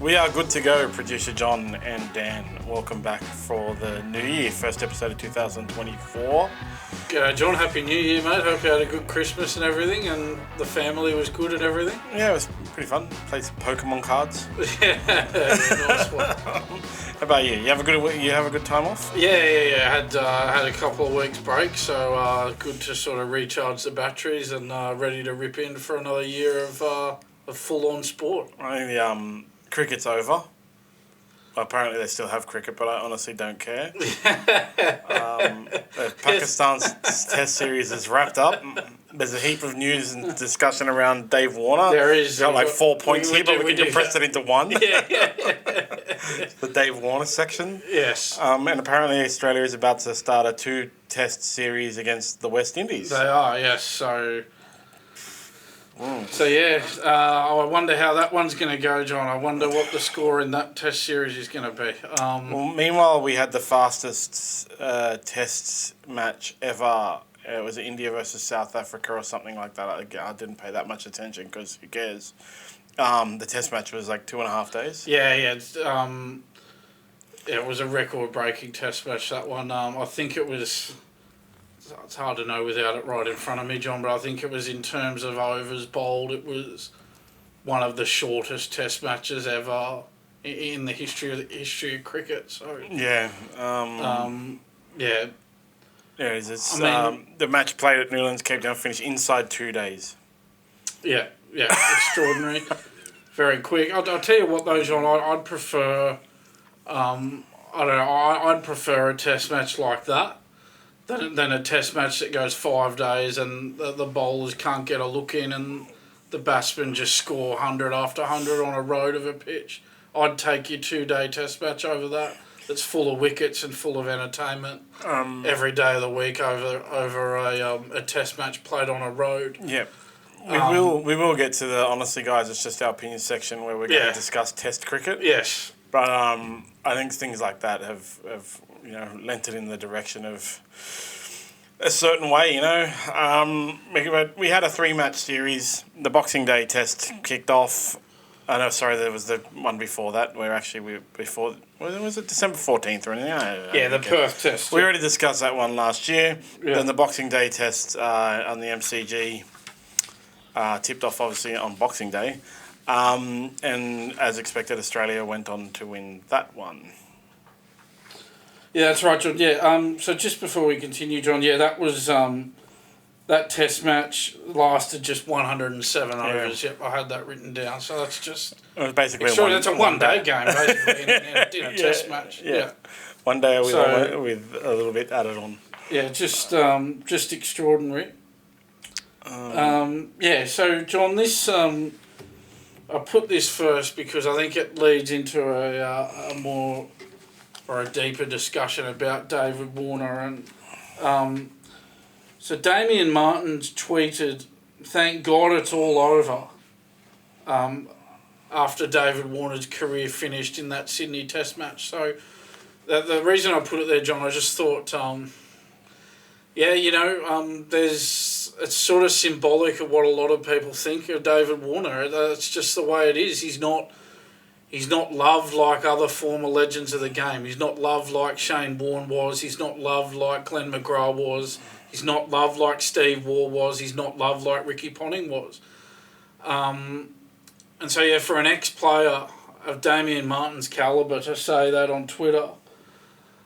We are good to go, producer John and Dan. Welcome back for the new year, first episode of 2024. G'day, John. Happy New Year, mate. Hope you had a good Christmas and everything, and the family was good and everything. Yeah, it was pretty fun. Played some Pokemon cards. Yeah, nice one. How about you? You have a good time off? Yeah. Had a couple of weeks break, so good to sort of recharge the batteries and ready to rip in for another year of full-on sport. I think the cricket's over. Well, apparently they still have cricket, but I honestly don't care. Pakistan's test series is wrapped up. There's a heap of news and discussion around Dave Warner. There is. We've got like 4 points here, but we can compress it into one. Yeah. The Dave Warner section. Yes. And apparently Australia is about to start a 2-test series against the West Indies. They are, yes. So I wonder how that one's going to go, John. I wonder what the score in that test series is going to be. Meanwhile, we had the fastest tests match ever. It was India versus South Africa or something like that. I didn't pay that much attention because who cares? The test match was like 2.5 days. Yeah. It was a record-breaking test match, that one. I think it was... It's hard to know without it right in front of me, John, but I think it was in terms of overs bowled, it was one of the shortest test matches ever in the history of cricket. So yeah. Yeah. Yeah, the match played at Newlands, Cape Town, finished inside 2 days. Yeah, extraordinary. Very quick. I'll tell you what though, John, I'd prefer, I'd prefer a test match like that than a test match that goes 5 days and the bowlers can't get a look in and the batsmen just score 100 after 100 on a road of a pitch. I'd take your 2-day test match over that. That's full of wickets and full of entertainment every day of the week over a test match played on a road. Yep. We will get to the, honestly, guys, it's just our opinion section where we're going to discuss test cricket. Yes. But I think things like that have lent it in the direction of a certain way, We had a 3-match series. The Boxing Day test kicked off. There was the one before that where actually was it December 14th or anything? The Perth test. We already discussed that one last year. Yeah. Then the Boxing Day test on the MCG tipped off obviously on Boxing Day. And as expected, Australia went on to win that one. Yeah, that's right, John. Yeah. So just before we continue, John, that was that test match lasted just 107 overs. Yep, I had that written down. So that's just... It was basically that's a one-day game, basically, in a test match. Yeah. 1 day with a little bit added on. Yeah, just extraordinary. So, John, this... I put this first because I think it leads into a more... or a deeper discussion about David Warner. And so Damien Martins tweeted, "Thank God it's all over," after David Warner's career finished in that Sydney Test match. So the reason I put it there, John, I just thought, it's sort of symbolic of what a lot of people think of David Warner. It's just the way it is. He's not loved like other former legends of the game. He's not loved like Shane Warne was. He's not loved like Glenn McGrath was. He's not loved like Steve Waugh was. He's not loved like Ricky Ponting was. And so, for an ex-player of Damien Martin's calibre to say that on Twitter,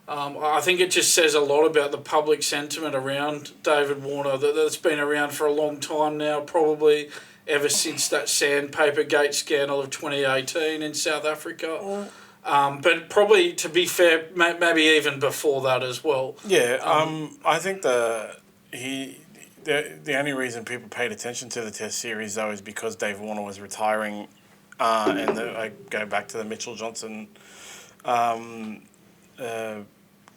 I think it just says a lot about the public sentiment around David Warner that's been around for a long time now, probably ever since that Sandpaper Gate scandal of 2018 in South Africa. But probably, to be fair, maybe even before that as well. Yeah, I think the only reason people paid attention to the Test series, though, is because Dave Warner was retiring, and I go back to the Mitchell Johnson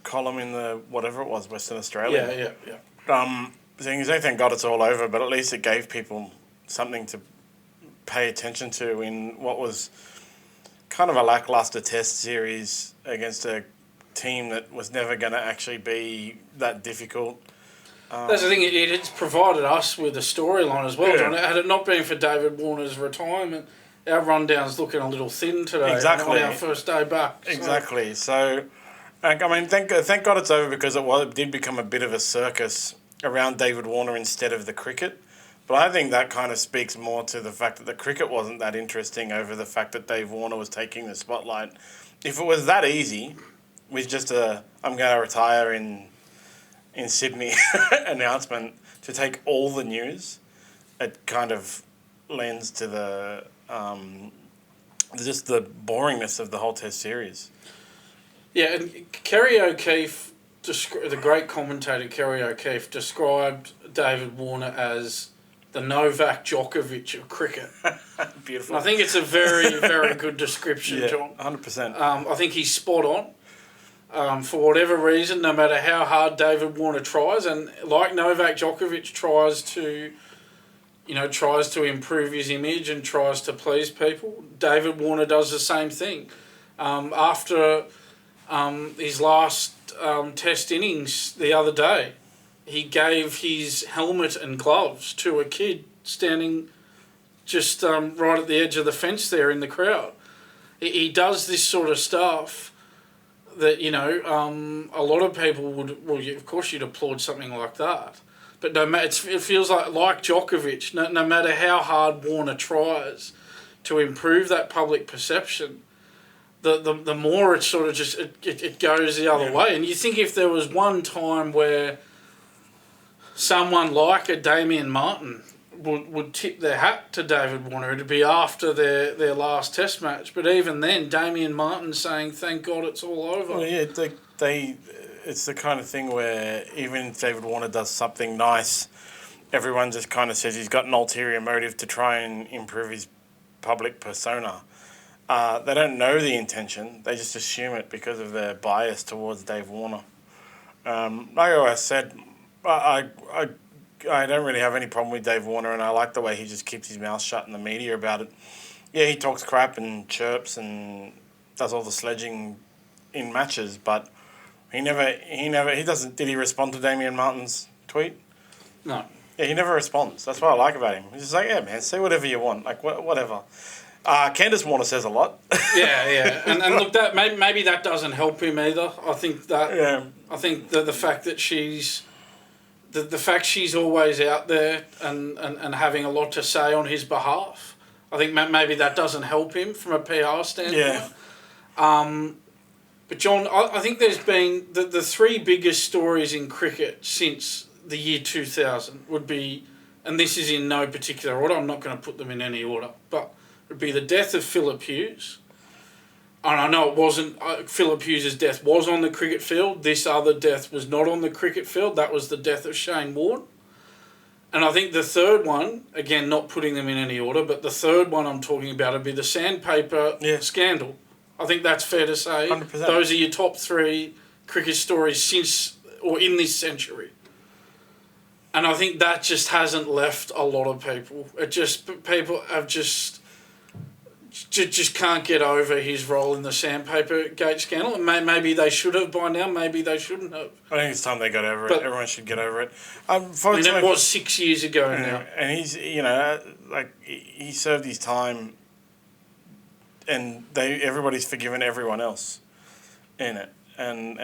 column in the, whatever it was, Western Australia. Yeah. Saying, thank God it's all over, but at least it gave people something to pay attention to in what was kind of a lackluster test series against a team that was never going to actually be that difficult. That's the thing, it's provided us with a storyline as well, John. Had it not been for David Warner's retirement, our rundown's looking a little thin today. Exactly. On our first day back. Exactly. So, I mean, thank God it's over, because it did become a bit of a circus around David Warner instead of the cricket. But I think that kind of speaks more to the fact that the cricket wasn't that interesting over the fact that Dave Warner was taking the spotlight. If it was that easy, with just a "I'm going to retire in Sydney" announcement to take all the news, it kind of lends to the just the boringness of the whole Test series. Yeah, and Kerry O'Keefe, the great commentator Kerry O'Keefe, described David Warner as the Novak Djokovic of cricket. Beautiful. And I think it's a very, very good description, John. 100%. I think he's spot on. For whatever reason, no matter how hard David Warner tries, and like Novak Djokovic tries to improve his image and tries to please people, David Warner does the same thing. After his last Test innings the other day, he gave his helmet and gloves to a kid standing just right at the edge of the fence there in the crowd. He does this sort of stuff that, a lot of people would, of course you'd applaud something like that. But it feels like Djokovic, no matter how hard Warner tries to improve that public perception, the more it sort of just it goes the other way. And you think if there was one time where someone like a Damien Martin would tip their hat to David Warner, it'd be after their last Test match. But even then, Damien Martin saying, "Thank God it's all over." Well, yeah, it's the kind of thing where even if David Warner does something nice, everyone just kind of says he's got an ulterior motive to try and improve his public persona. They don't know the intention; they just assume it because of their bias towards Dave Warner. Like I always said, I don't really have any problem with Dave Warner, and I like the way he just keeps his mouth shut in the media about it. Yeah, he talks crap and chirps and does all the sledging in matches, but he doesn't. Did he respond to Damien Martin's tweet? No. Yeah, he never responds. That's what I like about him. He's just like, yeah, man, say whatever you want, like whatever. Candace Warner says a lot. Yeah, and look, that maybe that doesn't help him either. I think that. Yeah. I think that the fact that she's always out there and having a lot to say on his behalf, I think maybe that doesn't help him from a PR standpoint. Yeah. But John, I think there's been the three biggest stories in cricket since the year 2000 would be, and this is in no particular order, I'm not going to put them in any order, but it would be the death of Philip Hughes. And I know it wasn't, Philip Hughes' death was on the cricket field. This other death was not on the cricket field. That was the death of Shane Warne. And I think the third one, again, not putting them in any order, but the third one I'm talking about would be the sandpaper scandal. I think that's fair to say. 100%. Those are your top three cricket stories since or in this century. And I think that just hasn't left a lot of people. People have just can't get over his role in the sandpaper gate scandal. And maybe they should have by now. Maybe they shouldn't have. I think it's time they got over it. Everyone should get over it. It was 6 years ago now. And he's, he served his time, and everybody's forgiven everyone else in it. And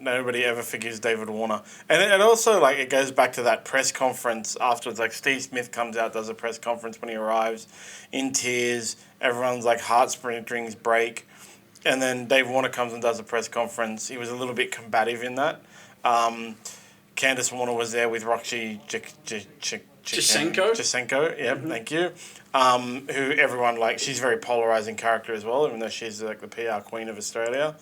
nobody ever forgives David Warner. And it also, it goes back to that press conference afterwards. Steve Smith comes out, does a press conference when he arrives in tears. Everyone's heartstrings break. And then Dave Warner comes and does a press conference. He was a little bit combative in that. Candace Warner was there with Roxy Jasenko, yeah, thank you. Who everyone, she's a very polarising character as well, even though she's the PR queen of Australia.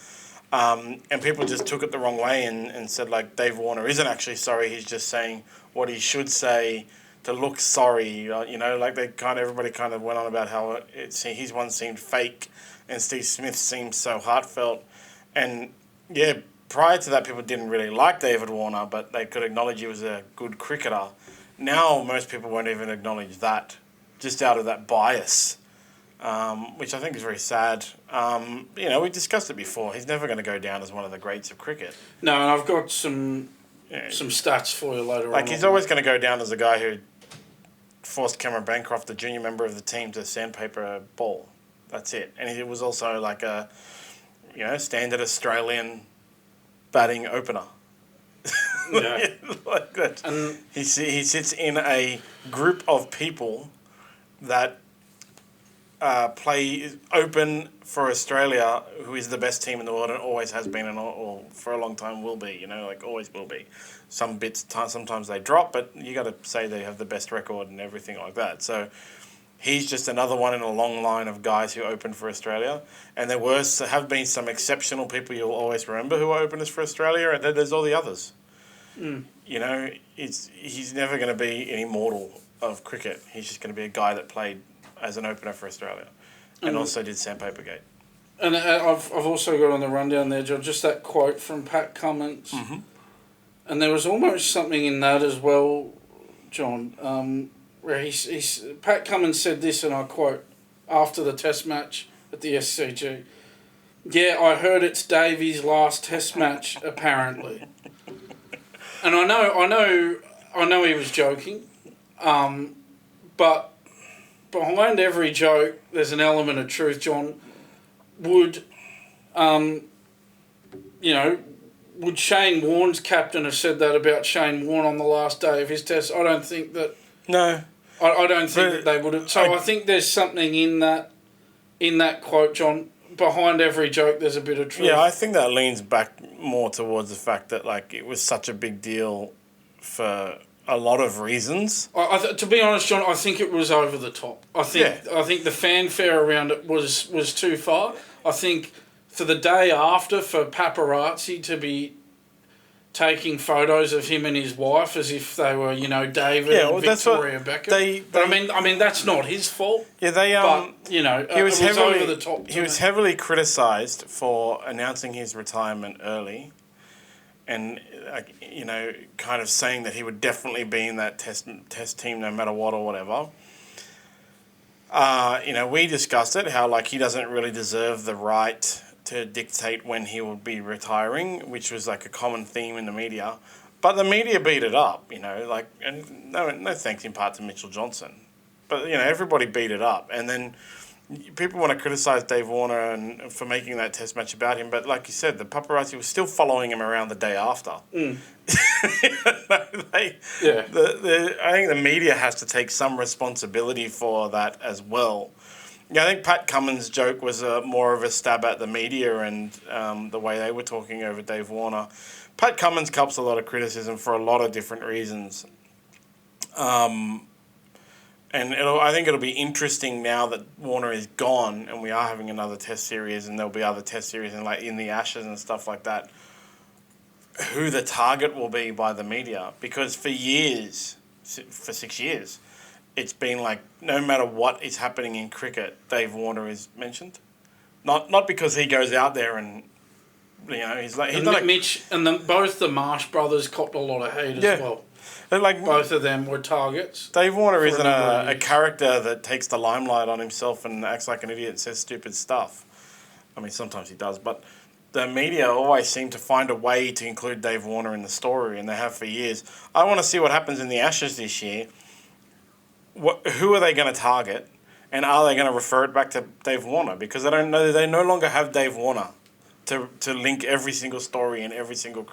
And people just took it the wrong way and said, Dave Warner isn't actually sorry, he's just saying what he should say to look sorry. Everybody kind of went on about how his one seemed fake and Steve Smith seemed so heartfelt. And, yeah, prior to that, people didn't really like David Warner, but they could acknowledge he was a good cricketer. Now, most people won't even acknowledge that, just out of that bias. Which I think is very sad. We discussed it before. He's never going to go down as one of the greats of cricket. No, and I've got some stats for you later on. He's always going to go down as a guy who forced Cameron Bancroft, the junior member of the team, to sandpaper a ball. That's it. And it was also like a, standard Australian batting opener. Yeah. Like that. And He sits in a group of people that play open for Australia, who is the best team in the world and always has been and or for a long time will be, always will be. Sometimes they drop, but you got to say they have the best record and everything like that. So he's just another one in a long line of guys who open for Australia. And there have been some exceptional people you'll always remember who are openers for Australia, and then there's all the others. He's never going to be an immortal of cricket. He's just going to be a guy that played as an opener for Australia and also did Sandpaper Gate. And I've also got on the rundown there, John, just that quote from Pat Cummins. Mm-hmm. And there was almost something in that as well, John, where Pat Cummins said this, and I quote, after the Test match at the SCG. "Yeah, I heard it's Davey's last Test match, apparently." And I know he was joking, but behind every joke, there's an element of truth, John. Would Shane Warne's captain have said that about Shane Warne on the last day of his Test? I don't think that. No. I don't think that they would have. So I think there's something in that quote, John. Behind every joke, there's a bit of truth. Yeah, I think that leans back more towards the fact that it was such a big deal for a lot of reasons. To be honest, John, I think it was over the top. I think the fanfare around it was too far. I think for the day after, for paparazzi to be taking photos of him and his wife as if they were, David and Victoria Beckham. But I mean, that's not his fault. Yeah, they it was over the top. He was heavily criticised for announcing his retirement early, and kind of saying that he would definitely be in that test team no matter what or whatever. We discussed it, how he doesn't really deserve the right to dictate when he will be retiring, which was a common theme in the media. But the media beat it up, and no thanks in part to Mitchell Johnson. But, everybody beat it up. And then people want to criticise Dave Warner and for making that Test match about him. But like you said, the paparazzi was still following him around the day after. Mm. I think the media has to take some responsibility for that as well. Yeah, I think Pat Cummins' joke was more of a stab at the media and the way they were talking over Dave Warner. Pat Cummins cops a lot of criticism for a lot of different reasons. And I think it'll be interesting now that Warner is gone and we are having another Test series and there'll be other Test series and in the Ashes and stuff like that, who the target will be by the media. Because for 6 years, it's been no matter what is happening in cricket, Dave Warner is mentioned. Not because he goes out there and, he's Mitch and both the Marsh brothers copped a lot of hate as well. Both of them were targets. Dave Warner isn't a character that takes the limelight on himself and acts like an idiot and says stupid stuff. I mean, sometimes he does, but the media always seem to find a way to include Dave Warner in the story, and they have for years. I want to see what happens in the Ashes this year. Who are they going to target, and are they going to refer it back to Dave Warner? Because they no longer have Dave Warner to link every single story in every single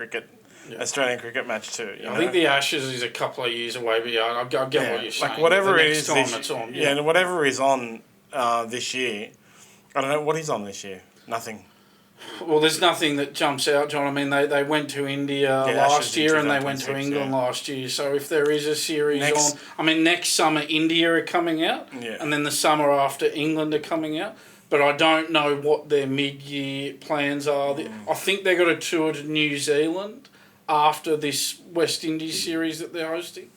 Australian cricket match to. I think the Ashes is a couple of years away, but I get what you're saying. Whatever the it next is, time it's on. And whatever is on this year, I don't know what is on this year. Nothing. Well, there's nothing that jumps out, John. I mean, they went to India last year and they went to England last year. So if there is a series next summer India are coming out, and then the summer after England are coming out. But I don't know what their mid-year plans are. I think they got a tour to New Zealand after this West Indies series that they're hosting.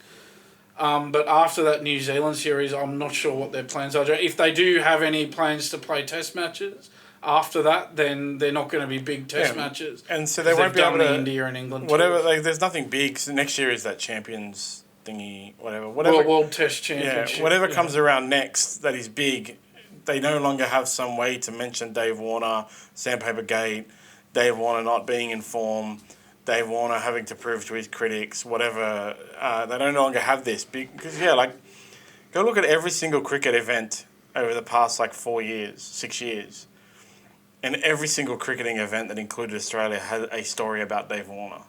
But after that New Zealand series, I'm not sure what their plans are. If they do have any plans to play Test matches after that, then they're not going to be big Test matches. And so they won't be able to India and England. Whatever, there's nothing big. So next year is that Champions thingy, whatever. World Test Championship. Yeah, whatever comes around next that is big, they no longer have some way to mention Dave Warner, Sandpaper Gate, Dave Warner not being in form, Dave Warner having to prove to his critics, whatever. They no longer have this because Go look at every single cricket event over the past 6 years. And every single cricketing event that included Australia had a story about Dave Warner.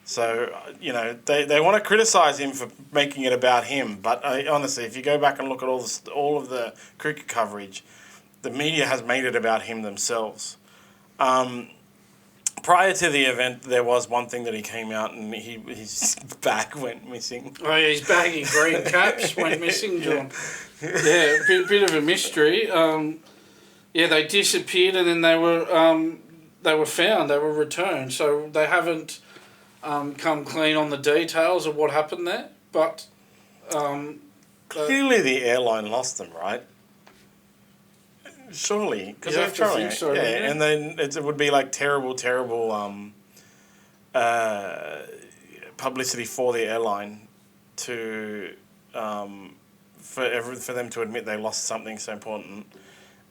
So, they want to criticise him for making it about him. But honestly, if you go back and look at all of the cricket coverage, the media has made it about him themselves. Prior to the event, there was one thing that he came out and his bag went missing. Oh, yeah, his baggy green caps went missing, John. Yeah, bit of a mystery. They disappeared and then they were found, they were returned. So they haven't come clean on the details of what happened there. But clearly the airline lost them, right? Surely, because they're trying. So, yeah, and then it would be terrible publicity for the airline to for them to admit they lost something so important,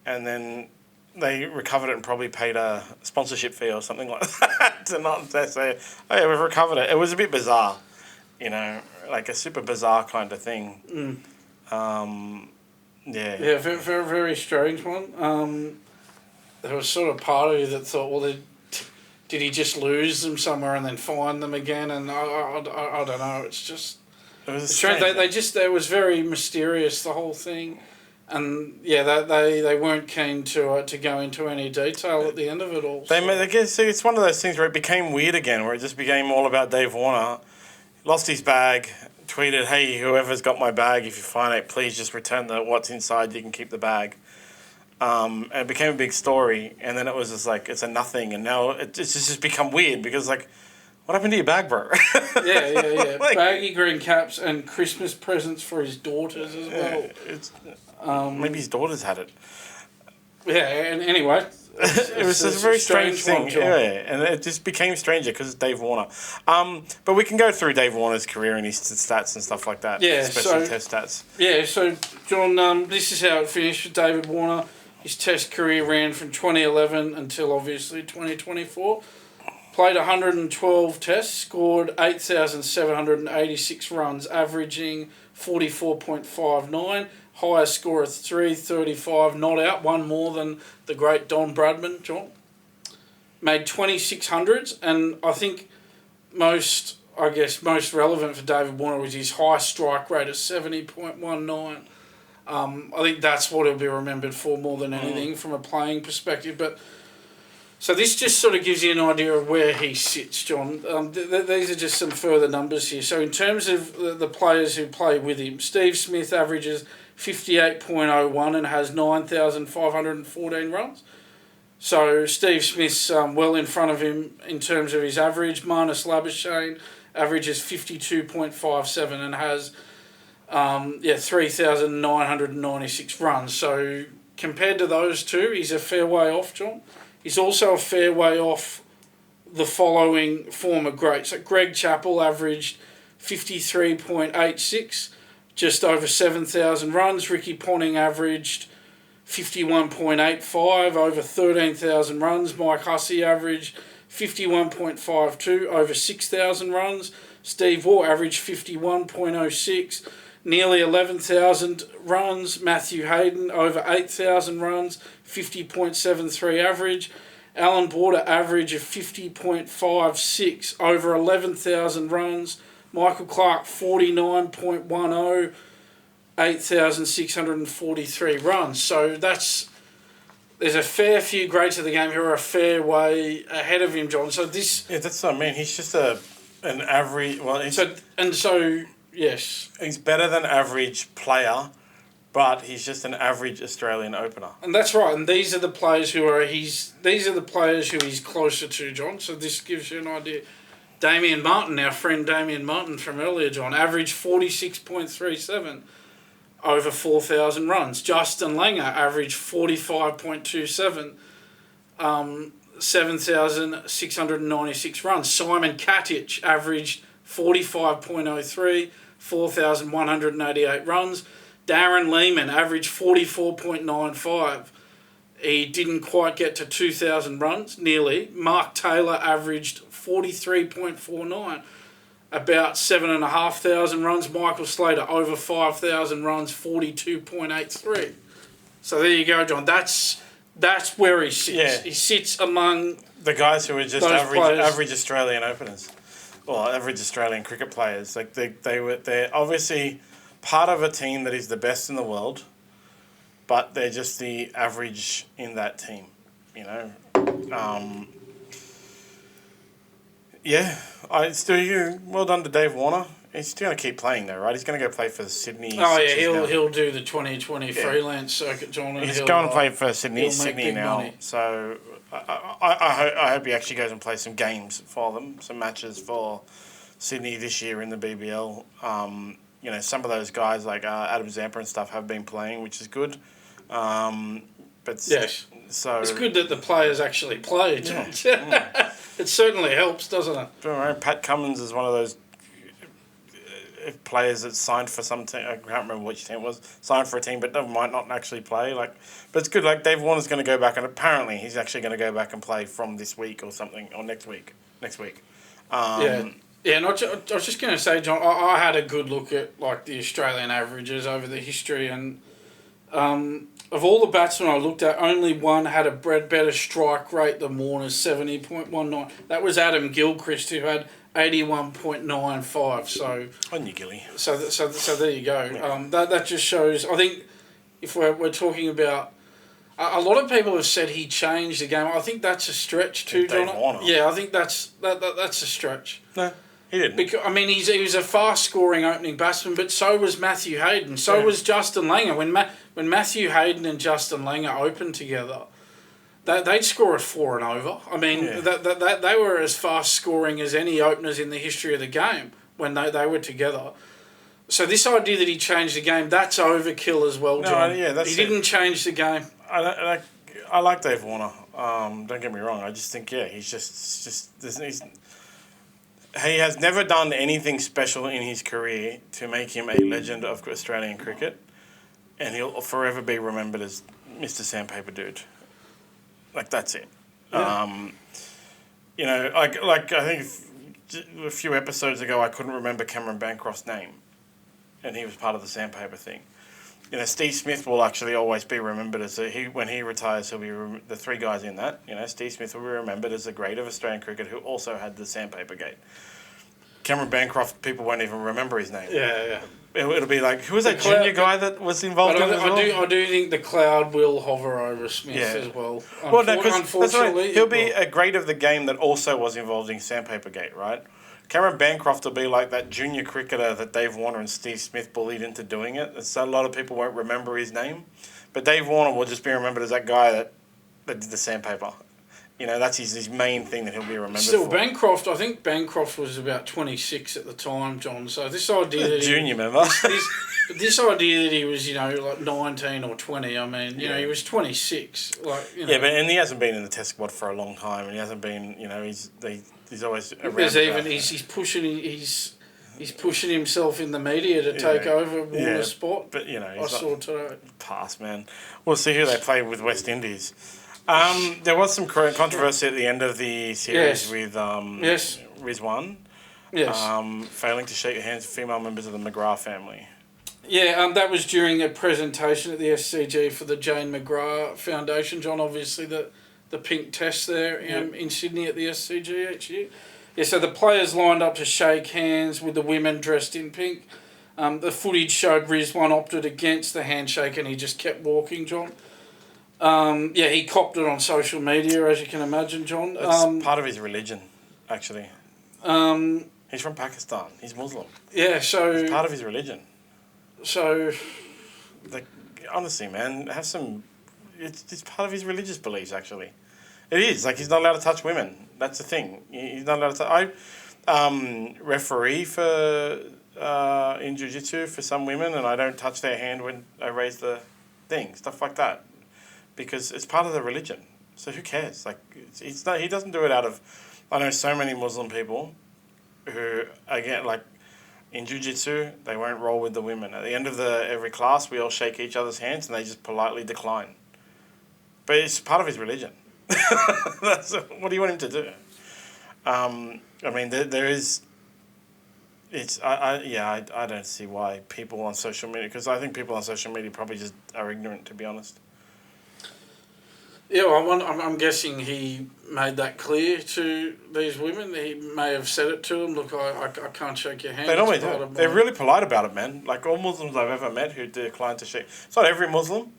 and then they recovered it and probably paid a sponsorship fee or something like that to say, oh yeah, we've recovered it. It was a bit bizarre, like a super bizarre kind of thing. Yeah. Yeah, very, very, very strange one. There was sort of part of you that thought, well, did he just lose them somewhere and then find them again? And I don't know. It's just it was strange. It was very mysterious, the whole thing, and they weren't keen to go into any detail at the end of it all. It's one of those things where it became weird again, where it just became all about Dave Warner. Lost his bag. Tweeted, hey, whoever's got my bag, if you find it, please just return what's inside. You can keep the bag. And it became a big story. And then it was just it's a nothing. And now it's just become weird because, what happened to your bag, bro? Yeah. Baggy green caps and Christmas presents for his daughters as well. Maybe his daughters had it. Yeah, and anyway. It was a very strange thing, and it just became stranger because it's Dave Warner. But we can go through Dave Warner's career and his stats and stuff like that, especially test stats. Yeah, so John, this is how it finished for David Warner. His test career ran from 2011 until obviously 2024. Played 112 tests, scored 8,786 runs, averaging 44.59. Highest score of 335, not out, one more than the great Don Bradman, John. Made 2,600s, and I think most relevant for David Warner was his high strike rate of 70.19. I think that's what he'll be remembered for more than anything from a playing perspective. But so this just sort of gives you an idea of where he sits, John. These are just some further numbers here. So in terms of the players who play with him, Steve Smith averages 58.01 and has 9,514 runs. So Steve Smith's well in front of him in terms of his average. Marnus Labuschagne averages 52.57 and has 3,996 runs. So compared to those two, he's a fair way off, John. He's also a fair way off the following former greats. So Greg Chappell averaged 53.86, just over 7,000 runs. Ricky Ponting averaged 51.85, over 13,000 runs. Mike Hussey averaged 51.52, over 6,000 runs. Steve Waugh averaged 51.06, nearly 11,000 runs. Matthew Hayden over 8,000 runs, 50.73 average. Alan Border average of 50.56, over 11,000 runs. Michael Clark 49.10, 8,643 runs. So there's a fair few greats of the game who are a fair way ahead of him, John. So this... Yeah, that's what I mean. He's just an average... Well, yes. He's better than average player, but he's just an average Australian opener. And that's right. And these are the players who he's closer to, John. So this gives you an idea. Damien Martin, our friend Damien Martin from earlier, John, averaged 46.37, over 4,000 runs. Justin Langer averaged 45.27, 7,696 runs. Simon Katic averaged 45.03, 4,188 runs. Darren Lehman averaged 44.95. He didn't quite get to 2,000 runs, nearly. Mark Taylor averaged 43.49. about 7,500 runs. Michael Slater over 5,000 runs, 42.83. So there you go, John. That's where he sits. Yeah. He sits among the guys who are just players. average Australian openers, or average Australian cricket players. Like they're obviously part of a team that is the best in the world, but they're just the average in that team. You know. Yeah, well done to Dave Warner. He's still going to keep playing though, right? He's going to go play for Sydney. Oh yeah, he'll do the 2020 freelance circuit, John. He's going to play for Sydney now. Money. So I hope he actually goes and plays some games for them, some matches for Sydney this year in the BBL. You know, some of those guys like Adam Zampa and stuff have been playing, which is good. But yes, so it's good that the players actually play, John. Yeah. It certainly helps, doesn't it? Pat Cummins is one of those players that signed for some team. I can't remember which team it was. Signed for a team, but might not actually play. But it's good. Like Dave Warner's going to go back, and apparently he's actually going to go back and play from this week or something, or next week. Yeah. And I was just going to say, John, I had a good look at the Australian averages over the history, and of all the batsmen I looked at, only one had a better strike rate than Warner's 70.19. That was Adam Gilchrist, who had 81.95. So on you, Gilly. So there you go. Yeah. That just shows. I think if we're talking about, a lot of people have said he changed the game. I think that's a stretch too, John. Warner. Yeah, I think that's a stretch. No. He didn't. Because, I mean, he was a fast-scoring opening batsman, but so was Matthew Hayden. So was Justin Langer. When Matthew Hayden and Justin Langer opened together, they'd score at 4 and over. I mean, they were as fast-scoring as any openers in the history of the game when they were together. So this idea that he changed the game, that's overkill as well, John. He didn't change the game. I like Dave Warner. Don't get me wrong. I just think, he has never done anything special in his career to make him a legend of Australian cricket, and he'll forever be remembered as Mr. Sandpaper Dude. That's it. Yeah. I think a few episodes ago I couldn't remember Cameron Bancroft's name, and he was part of the Sandpaper thing. Steve Smith will actually always be remembered as when he retires, he'll be the three guys in that. Steve Smith will be remembered as the great of Australian cricket who also had the Sandpaper Gate. Cameron Bancroft, people won't even remember his name. Yeah. It'll be like, who was that junior guy that was involved in it as well? I do think the cloud will hover over Smith as well. Unfortunately, he'll be a great of the game that also was involved in Sandpaper Gate, right? Cameron Bancroft will be like that junior cricketer that Dave Warner and Steve Smith bullied into doing it. So a lot of people won't remember his name. But Dave Warner will just be remembered as that guy that did the sandpaper. That's his main thing that he'll be remembered for. Bancroft, I think Bancroft was about 26 at the time, John. So this idea that junior member. This idea that he was, 19 or 20, I mean, he was 26. Yeah, and he hasn't been in the Test squad for a long time, and he hasn't been, he's always around. He's pushing himself in the media to take over Warner's spot. But I saw today. Pass, man. We'll see who they play with West Indies. There was some controversy at the end of the series with Rizwan. Yes. Failing to shake hands with female members of the McGrath family. Yeah, that was during a presentation at the SCG for the Jane McGrath Foundation, John. Obviously, the pink test there in Sydney at the SCG each year. Yeah, so the players lined up to shake hands with the women dressed in pink. The footage showed Rizwan opted against the handshake and he just kept walking, John. He copped it on social media, as you can imagine, John. It's part of his religion, actually. He's from Pakistan. He's Muslim. Yeah, so... It's part of his religion. So... honestly, man, have some... It's part of his religious beliefs, actually. It is. He's not allowed to touch women. That's the thing. He's not allowed to touch... I referee in jiu-jitsu for some women, and I don't touch their hand when I raise the thing, stuff like that. Because it's part of the religion. So who cares? It's not. He doesn't do it out of... I know so many Muslim people who, again, in jiu-jitsu, they won't roll with the women. At the end of every class, we all shake each other's hands and they just politely decline. But it's part of his religion. What do you want him to do? There is I don't see why people on social media, because I think people on social media probably just are ignorant, to be honest. Yeah, well, I'm guessing he made that clear to these women. He may have said it to them. Look, I can't shake your hand. They normally do. They're really polite about it, man. Like all Muslims I've ever met who decline to shake. It's not every Muslim,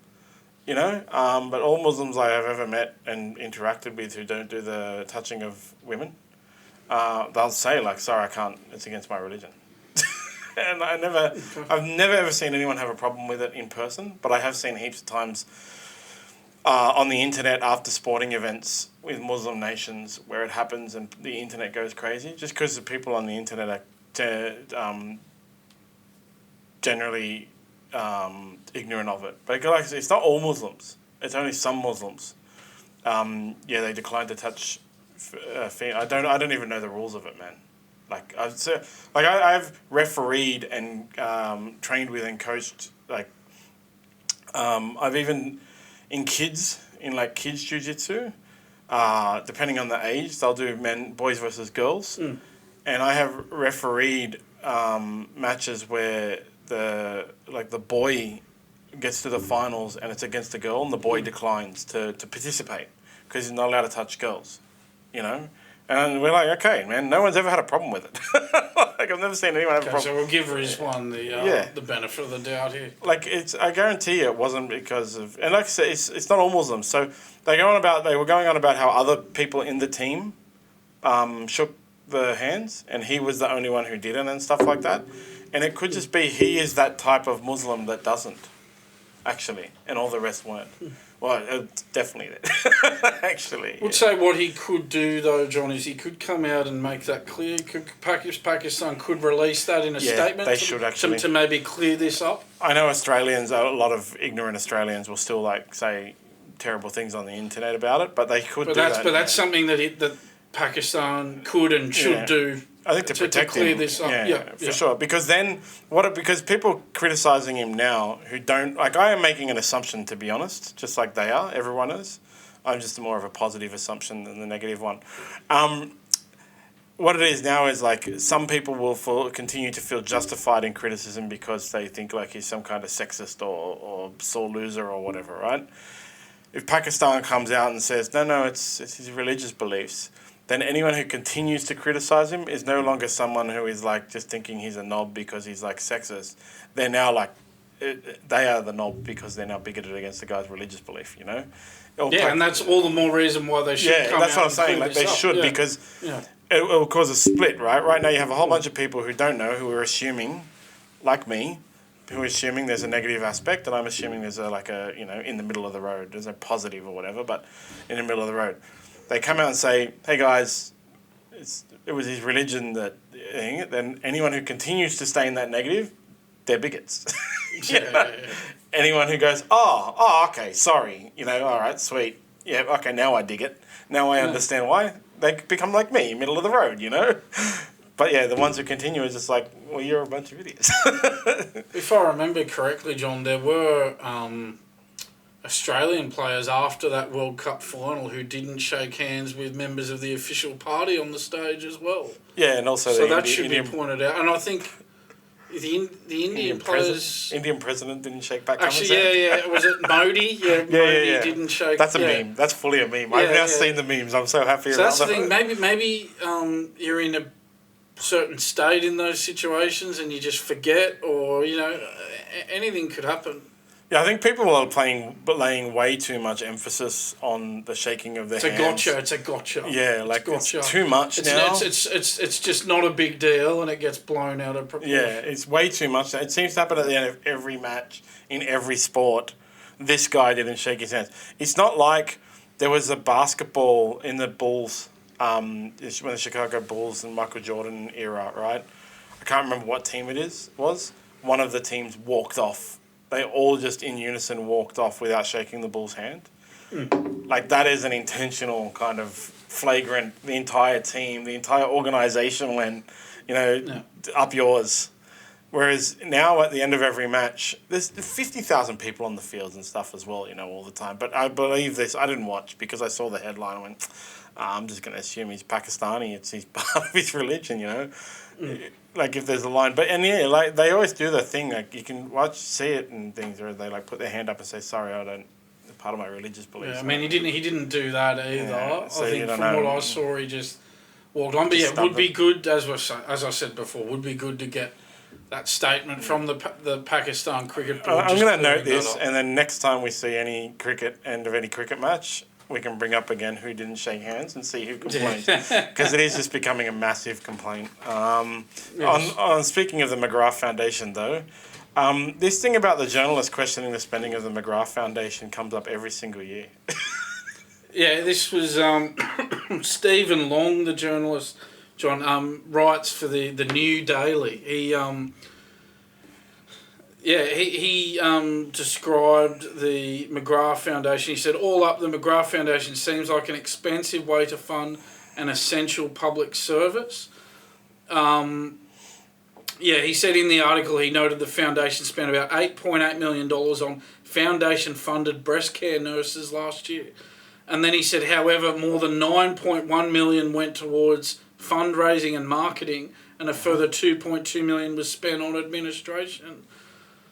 but all Muslims I have ever met and interacted with who don't do the touching of women, they'll say like, "Sorry, I can't. It's against my religion." And I've never ever seen anyone have a problem with it in person, but I have seen heaps of times. On the internet after sporting events with Muslim nations where it happens and the internet goes crazy, just because the people on the internet are generally ignorant of it. But like I said, it's not all Muslims. It's only some Muslims. They decline to touch. I don't even know the rules of it, man. I've refereed and trained with and coached. I've even. In kids jiu-jitsu, depending on the age, they'll do boys versus girls. And I have refereed matches where the boy gets to the finals and it's against a girl and the boy declines to participate because he's not allowed to touch girls, And we're like, okay, man, no one's ever had a problem with it. I've never seen anyone have a problem. So we'll give Rizwan the benefit of the doubt here. I guarantee you it wasn't because of... And like I said, it's not all Muslims. So they were going on about how other people in the team shook the hands and he was the only one who didn't and stuff like that. And it could just be he is that type of Muslim that doesn't, actually, and all the rest weren't. Well, it's definitely that. Actually. I would say what he could do, though, John, is he could come out and make that clear. Pakistan could release that in a statement. They should actually. To maybe clear this up. I know Australians, a lot of ignorant Australians will still say terrible things on the internet about it, but they could do that. But that's something that Pakistan could and should do. I think to protect clear him, this up. For sure. Because then, because people criticising him now who don't... I am making an assumption, to be honest, just like they are, everyone is. I'm just more of a positive assumption than the negative one. What it is now is some people will continue to feel justified in criticism because they think he's some kind of sexist or sore loser or whatever, right? If Pakistan comes out and says, no, it's his religious beliefs... then anyone who continues to criticise him is no longer someone who is just thinking he's a knob because he's sexist. They're now they are the knob because they're now bigoted against the guy's religious belief, And that's all the more reason why they should come out. Yeah, that's what I'm saying. They should because it will cause a split, right? Right now you have a whole bunch of people who don't know, who are assuming, like me, who are assuming there's a negative aspect, and I'm assuming there's in the middle of the road. There's no positive or whatever, but in the middle of the road. They come out and say, hey guys, it was his religion that... Then anyone who continues to stay in that negative, they're bigots. Anyone who goes, okay, sorry, all right, sweet. Yeah, okay, now I dig it. Now I understand why. They become like me, middle of the road, But the ones who continue is just well, you're a bunch of idiots. If I remember correctly, John, there were... Australian players after that World Cup final who didn't shake hands with members of the official party on the stage as well. Yeah, and also so that should be pointed out. And I think the Indian players... Indian president didn't shake back. Actually, was it Modi? Modi didn't shake. That's a meme. That's fully a meme. I've now seen the memes. I'm so happy about that. So that's the thing. Maybe you're in a certain state in those situations and you just forget, or anything could happen. Yeah, I think people are laying way too much emphasis on the shaking of their hands. It's a gotcha. Yeah, it's too much now. It's just not a big deal, and it gets blown out of proportion. Yeah, it's way too much. It seems to happen at the end of every match in every sport. This guy didn't shake his hands. It's not like there was a basketball in the Bulls, when the Chicago Bulls and Michael Jordan era, right? I can't remember what team was. One of the teams walked off. They all just in unison walked off without shaking the Bulls' hand. That is an intentional kind of flagrant. The entire team, the entire organisation went, up yours. Whereas now at the end of every match, there's 50,000 people on the fields and stuff as well, all the time. But I believe this. I didn't watch because I saw the headline and went, I'm just going to assume he's Pakistani. He's part of his religion, you know. Like if there's a line, like they always do the thing. Like you can see it and things, where they like put their hand up and say, "Sorry, I don't." It's part of my religious beliefs. Yeah, I mean, he didn't do that either. Yeah, so I think from what I saw, he just walked on. But yeah, it would be good, as I said before, would be good to get that statement from the Pakistan cricket board. I'm going to note this, and then next time we see any end of any cricket match, we can bring up again who didn't shake hands and see who complained, because it is just becoming a massive complaint. Yes. On speaking of the McGrath Foundation, though, this thing about the journalists questioning the spending of the McGrath Foundation comes up every single year. Yeah, this was Stephen Long, the journalist, John, writes for the New Daily. He described the McGrath Foundation. He said, all up, the McGrath Foundation seems like an expensive way to fund an essential public service. He said in the article, he noted the foundation spent about $8.8 million on foundation-funded breast care nurses last year. And then he said, however, more than $9.1 million went towards fundraising and marketing, and a further $2.2 million was spent on administration.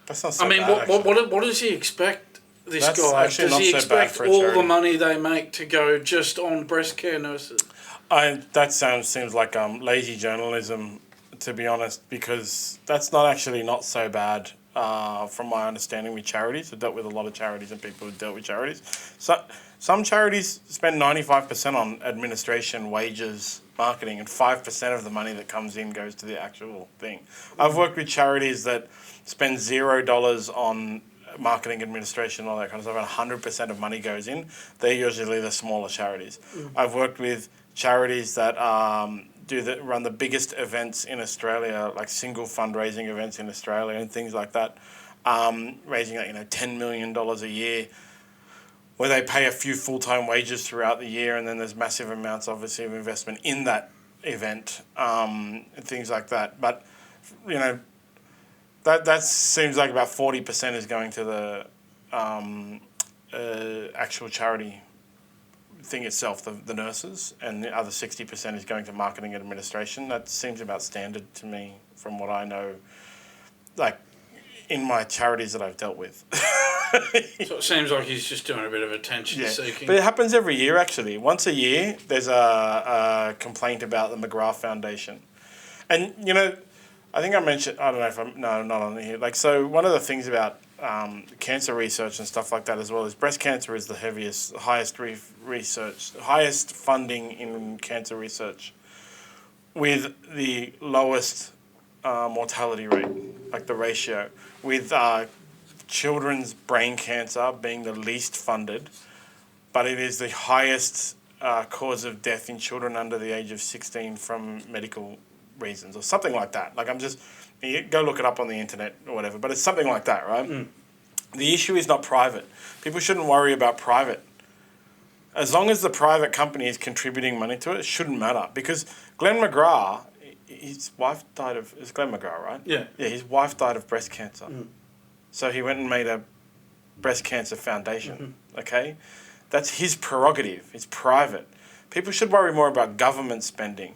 That's not so I mean, bad, what does he expect, this That's guy? actually Does not he so expect bad for a all charity. the money they make to go just on breast care nurses? That seems like lazy journalism, to be honest, because that's not so bad from my understanding with charities. I've dealt with a lot of charities and people who've dealt with charities. So some charities spend 95% on administration, wages, marketing, and 5% of the money that comes in goes to the actual thing. I've worked with charities that spend $0 on marketing, administration, all that kind of stuff, and 100% of money goes in. They're usually the smaller charities. I've worked with charities that run the biggest events in Australia, like single fundraising events in Australia and things like that, raising $10 million a year, where they pay a few full-time wages throughout the year, and then there's massive amounts, obviously, of investment in that event, and things like that. But that seems like about 40% is going to the actual charity thing itself, the nurses, and the other 60% is going to marketing and administration. That seems about standard to me from what I know, like in my charities that I've dealt with. So it seems like he's just doing a bit of attention seeking. But it happens every year, actually. Once a year, there's a complaint about the McGrath Foundation. And, I think I mentioned, I don't know if no, not on here. Like, so one of the things about cancer research and stuff like that as well is breast cancer is the highest funding in cancer research, with the lowest mortality rate, like the ratio, with children's brain cancer being the least funded, but it is the highest cause of death in children under the age of 16 from medical reasons or something like that. Like you go look it up on the internet or whatever, but it's something like that, right? The issue is not private. People shouldn't worry about private. As long as the private company is contributing money to it, it shouldn't matter. Because Glenn McGrath, his wife died of... It's Glenn McGrath, right? Yeah. Yeah, his wife died of breast cancer. So he went and made a breast cancer foundation, okay? That's his prerogative. It's private. People should worry more about government spending.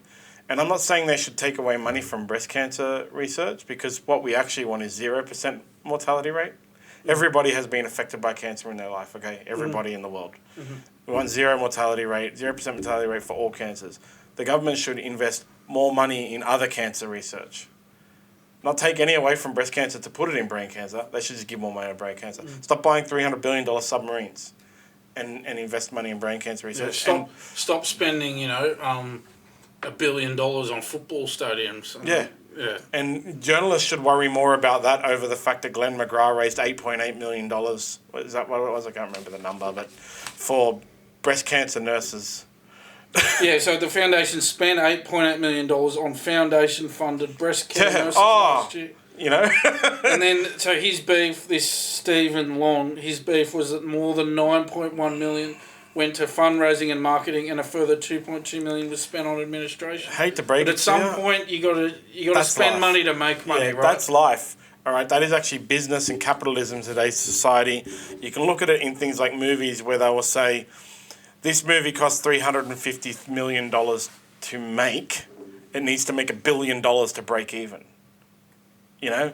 And I'm not saying they should take away money from breast cancer research, because what we actually want is 0% mortality rate. Everybody has been affected by cancer in their life, okay? Everybody in the world. We want 0% mortality rate for all cancers. The government should invest more money in other cancer research. Not take any away from breast cancer to put it in brain cancer. They should just give more money to brain cancer. Stop buying $300 billion submarines and invest money in brain cancer research. Stop spending, $1 billion on football stadiums. Yeah. And journalists should worry more about that over the fact that Glenn McGrath raised $8.8 million. Is that what it was? I can't remember the number, but for breast cancer nurses. So the foundation spent $8.8 million on foundation-funded breast care nurses last year. And then, so his beef, this Stephen Long, his beef was that more than $9.1 million went to fundraising and marketing, and a further $2.2 million was spent on administration. I hate to break it. But at some point, you got to spend money to make money, right? That's life. All right, that is actually business and capitalism in today's society. You can look at it in things like movies where they will say this movie cost $350 million to make. It needs to make $1 billion to break even. You know,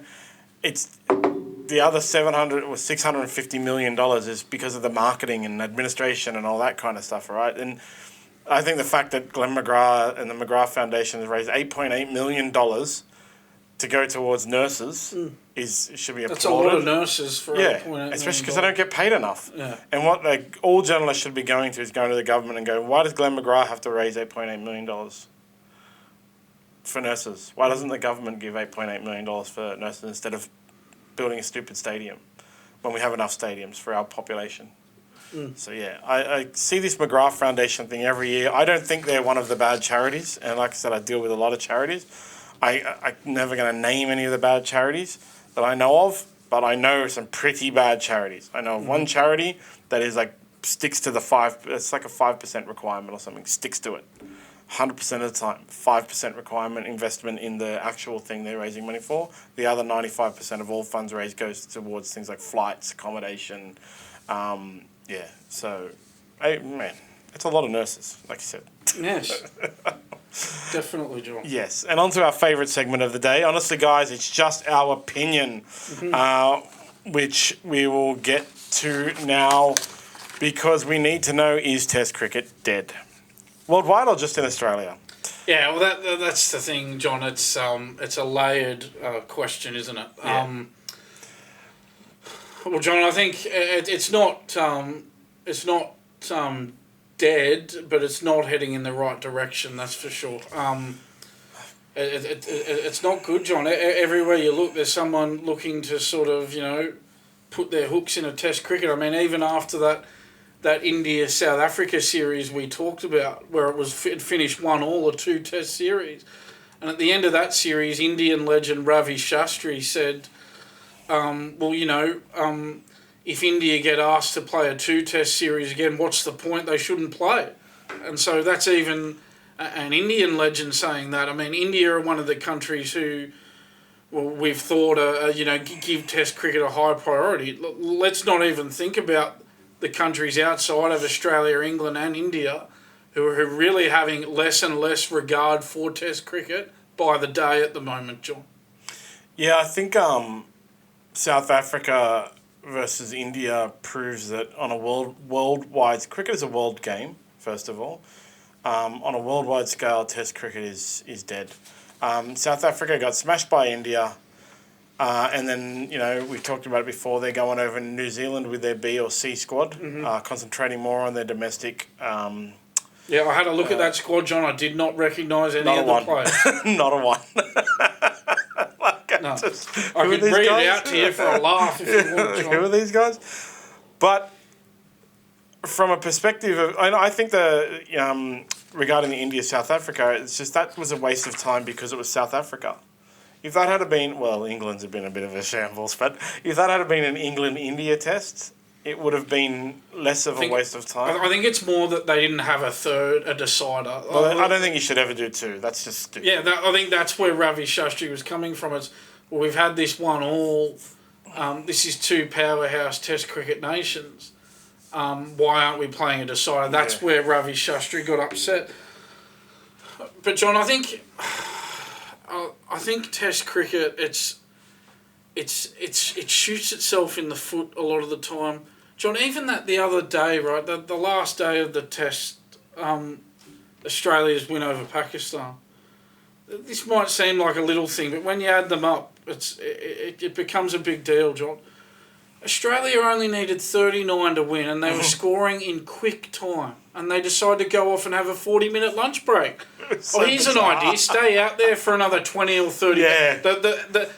it's the other $650 million is because of the marketing and administration and all that kind of stuff, right? And I think the fact that Glenn McGrath and the McGrath Foundation has raised $8.8 million to go towards nurses should be applauded. That's a lot of nurses for $8.8 million. Especially because they don't get paid enough. Yeah. And what all journalists should be going to is going to the government and going, why does Glenn McGrath have to raise $8.8 million for nurses? Why doesn't the government give $8.8 million for nurses instead of building a stupid stadium when we have enough stadiums for our population? So, yeah, I see this McGrath Foundation thing every year. I don't think they're one of the bad charities. And like I said, I deal with a lot of charities. I'm never going to name any of the bad charities that I know of, but I know some pretty bad charities. I know of one charity that is sticks to it's like a 5% requirement or something, sticks to it 100% of the time. 5% requirement investment in the actual thing they're raising money for. The other 95% of all funds raised goes towards things like flights, accommodation. So, man, it's a lot of nurses, like you said. Yes. Definitely, John. Yes, and on to our favourite segment of the day. Honestly, guys, it's just our opinion, which we will get to now because we need to know, is Test cricket dead? Worldwide or just in Australia? Yeah, well, that's the thing, John. It's a layered question, isn't it? Yeah. Well, John, I think it's not dead, but it's not heading in the right direction. That's for sure. It's not good, John. Everywhere you look, there's someone looking to sort of put their hooks in a Test cricket. I mean, even after that India South Africa series we talked about, where it finished 1-1, a 2 Test series, and at the end of that series, Indian legend Ravi Shastri said, if India get asked to play a 2 Test series again, what's the point? They shouldn't play. And so that's even an Indian legend saying that. I mean, India are one of the countries who, we've thought, give Test cricket a high priority. Let's not even think about the countries outside of Australia, England and India who are really having less and less regard for Test cricket by the day at the moment, John. Yeah, I think South Africa versus India proves that on a worldwide... Cricket is a world game, first of all. On a worldwide scale, Test cricket is dead. South Africa got smashed by India, and then, we've talked about it before, they're going over in New Zealand with their B or C squad, concentrating more on their domestic... I had a look at that squad, John. I did not recognise any of the players. Not a one. No. I could read it out to you for a laugh if you want, John. Who are these guys? But from a perspective of... I think regarding the India-South Africa, it's just that was a waste of time because it was South Africa. If that had been... Well, England's had been a bit of a shambles, but if that had been an England-India test, it would have been less of a waste of time. I think it's more that they didn't have a decider. Well, I don't think you should ever do 2. That's just stupid. Yeah, I think that's where Ravi Shastri was coming from. We've had this 1-1. This is 2 powerhouse Test cricket nations. Why aren't we playing a decider? That's where Ravi Shastri got upset. But John, I think Test cricket it shoots itself in the foot a lot of the time. John, even the other day, right, the last day of the Test, Australia's win over Pakistan. This might seem like a little thing, but when you add them up, it becomes a big deal, John. Australia only needed 39 to win, and they were scoring in quick time. And they decided to go off and have a 40-minute lunch break. Here's an idea. Stay out there for another 20 or 30 minutes.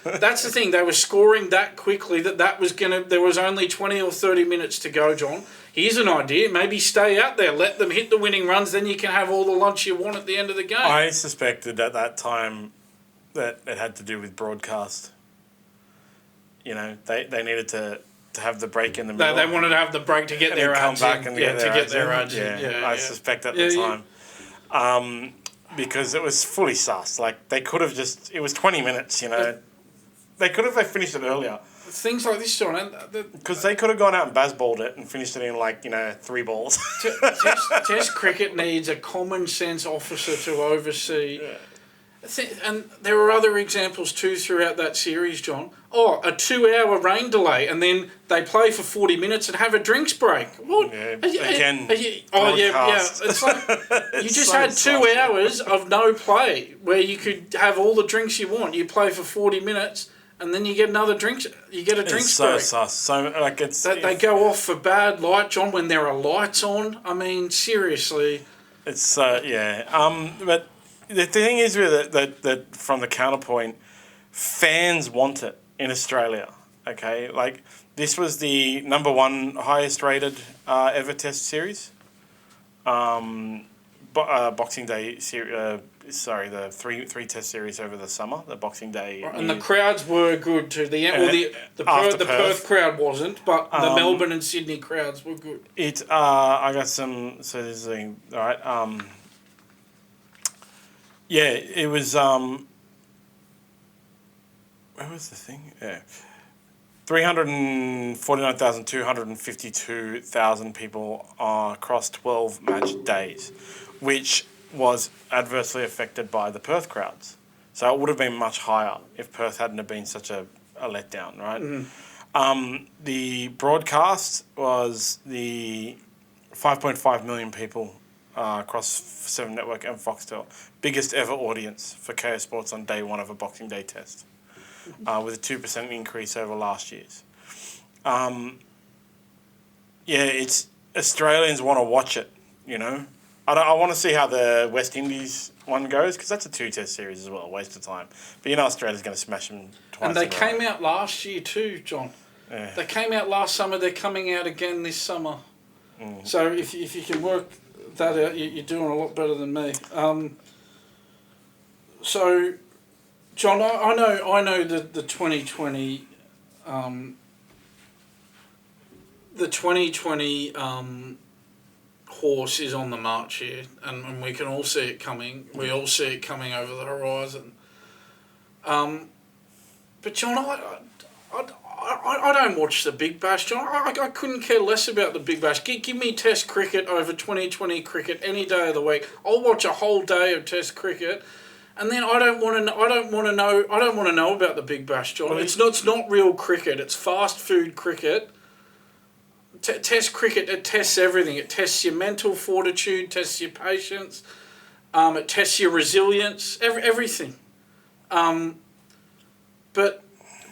That's the thing. They were scoring that quickly that was there was only 20 or 30 minutes to go, John. Here's an idea. Maybe stay out there. Let them hit the winning runs. Then you can have all the lunch you want at the end of the game. I suspected at that time that it had to do with broadcast. They needed to have the break in the middle. They wanted to have the break to get their ads in. To get their ads in. I suspect at the time. Because it was fully sus. Like, they could have just... It was 20 minutes, They could have finished it earlier. Things like this, John. Because they could have gone out and baseballed it and finished it in 3 balls. Test cricket needs a common sense officer to oversee. Yeah. And there are other examples too throughout that series, John. Oh, a 2-hour rain delay, and then they play for 40 minutes and have a drinks break. What? Yeah, again. It's like you just had 2 hours of no play where you could have all the drinks you want. You play for 40 minutes, and then you get another drink. You get a drinks break. It's so sus. So they go off for bad light, John. When there are lights on, I mean, seriously. It's but. The thing is with it that from the counterpoint, fans want it in Australia. Okay, like this was the number 1 highest rated ever Test series. Boxing Day series. The three Test series over the summer. The Boxing Day. And the crowds were good too. The Perth crowd wasn't, but the Melbourne and Sydney crowds were good. I got some. So this thing. All right. Yeah, it was. Where was the thing? Yeah, 349,252 people across 12 match days, which was adversely affected by the Perth crowds. So it would have been much higher if Perth hadn't have been such a letdown, right? Mm-hmm. The broadcast was the 5.5 million people. Across 7 Network and Foxtel. Biggest ever audience for KO Sports on day 1 of a Boxing Day test, with a 2% increase over last year's. It's Australians want to watch it, I want to see how the West Indies one goes, because that's a 2-test series as well, a waste of time. But Australia's going to smash them twice. And they came out last year too, John. Yeah. They came out last summer, they're coming out again this summer. Mm. So if you can work that out, you're doing a lot better than me. So, John, I know that the 2020 horse is on the march here, and we can all see it coming. We all see it coming over the horizon. But John, I don't watch the Big Bash, John. I couldn't care less about the Big Bash. Give me Test cricket over 2020 cricket any day of the week. I'll watch a whole day of Test cricket, and then I don't want to know about the Big Bash, John. Well, it's not real cricket. It's fast food cricket. Test cricket, it tests everything. It tests your mental fortitude, tests your patience, it tests your resilience, everything. But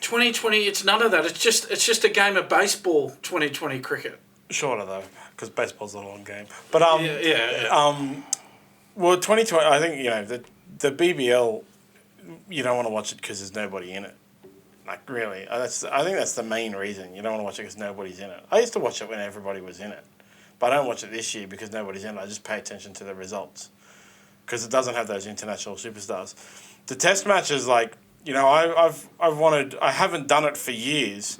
2020, it's none of that. It's just a game of baseball. 2020 cricket. Shorter though, because baseball's a long game. But well, 2020. I think the BBL. You don't want to watch it because there's nobody in it. Like really, I think that's the main reason you don't want to watch it because nobody's in it. I used to watch it when everybody was in it, but I don't watch it this year because nobody's in it. I just pay attention to the results because it doesn't have those international superstars. The Test matches, I haven't done it for years,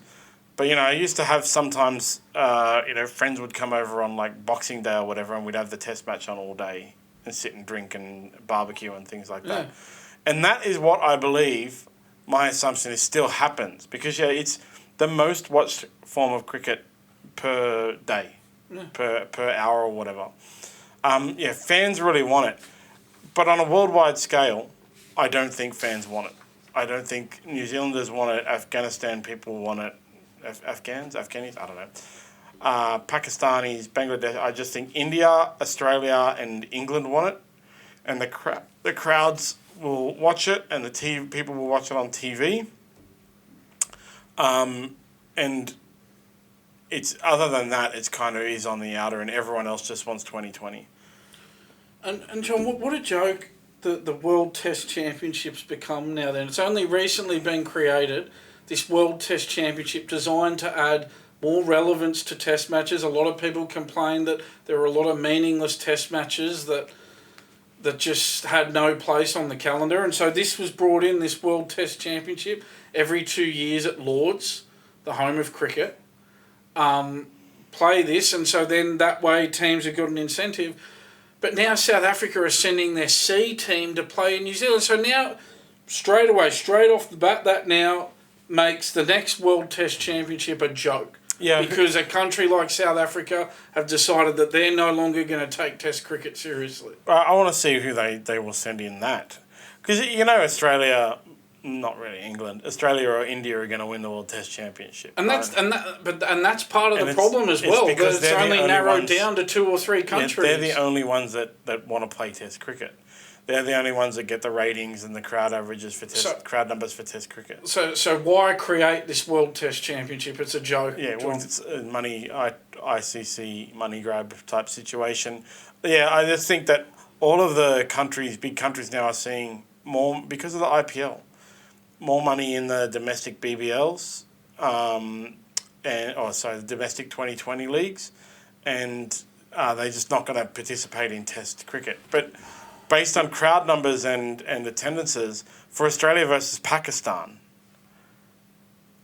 but I used to have sometimes friends would come over on Boxing Day or whatever, and we'd have the Test match on all day and sit and drink and barbecue and things like that. And that is what I believe. My assumption is still happens because it's the most watched form of cricket per day, per hour or whatever. Fans really want it, but on a worldwide scale, I don't think fans want it. I don't think New Zealanders want it. Afghanistan people want it. Afghanis, I don't know. Pakistanis, Bangladesh. I just think India, Australia, and England want it, and the crowds will watch it, and the people will watch it on TV. And it's other than that, it's kind of is on the outer, and everyone else just wants 2020. And John, what a joke the World Test Championships become now. Then it's only recently been created. This World Test Championship designed to add more relevance to Test matches. A lot of people complain that there were a lot of meaningless Test matches that just had no place on the calendar. And so this was brought in, this World Test Championship, every 2 years at Lords, the home of cricket. Play this, and so then that way teams have got an incentive. But now South Africa are sending their C team to play in New Zealand. So now, straight off the bat, that now makes the next World Test Championship a joke. Yeah, because a country like South Africa have decided that they're no longer going to take Test cricket seriously. I want to see who they will send in that. Because, Australia, not really England, Australia or India are going to win the World Test Championship. And that's part of the problem as well. Because it's only narrowed down to 2 or 3 countries. Yeah, they're the only ones that want to play Test cricket. They're the only ones that get the ratings and the crowd averages for crowd numbers for Test cricket. So why create this World Test Championship? It's a joke. Yeah, well, it's a ICC money grab type situation. Yeah, I just think that all of the big countries now are seeing more, because of the IPL, more money in the domestic BBLs, the domestic 2020 leagues, and they're just not going to participate in Test cricket. But based on crowd numbers and attendances, for Australia versus Pakistan,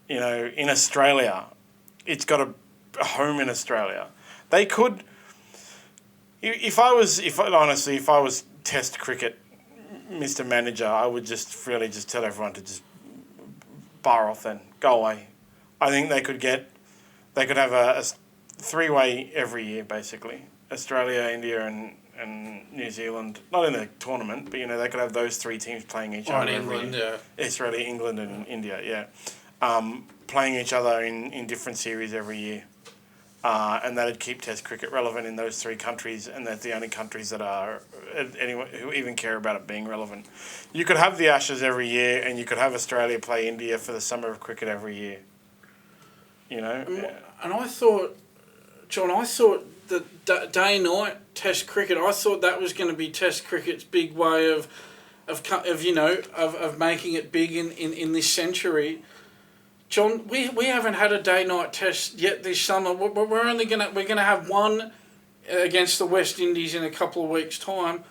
in Australia, it's got a home in Australia. They could, if I was Test cricket, Mr. Manager, I would just really just tell everyone to just bar off then, go away. I think they could have a 3-way every year, basically. Australia, India, and New Zealand, not in the tournament, but they could have those 3 teams playing each other. England, yeah. Australia, England, and India, yeah, playing each other in different series every year, and that'd keep Test cricket relevant in those 3 countries, and that's the only countries that are anyone who even care about it being relevant. You could have the Ashes every year, and you could have Australia play India for the summer of cricket every year. And I thought, John, that day-night Test cricket, I thought that was going to be Test cricket's big way of making it big in this century. John, we haven't had a day-night Test yet this summer. We're gonna have one against the West Indies in a couple of weeks' time.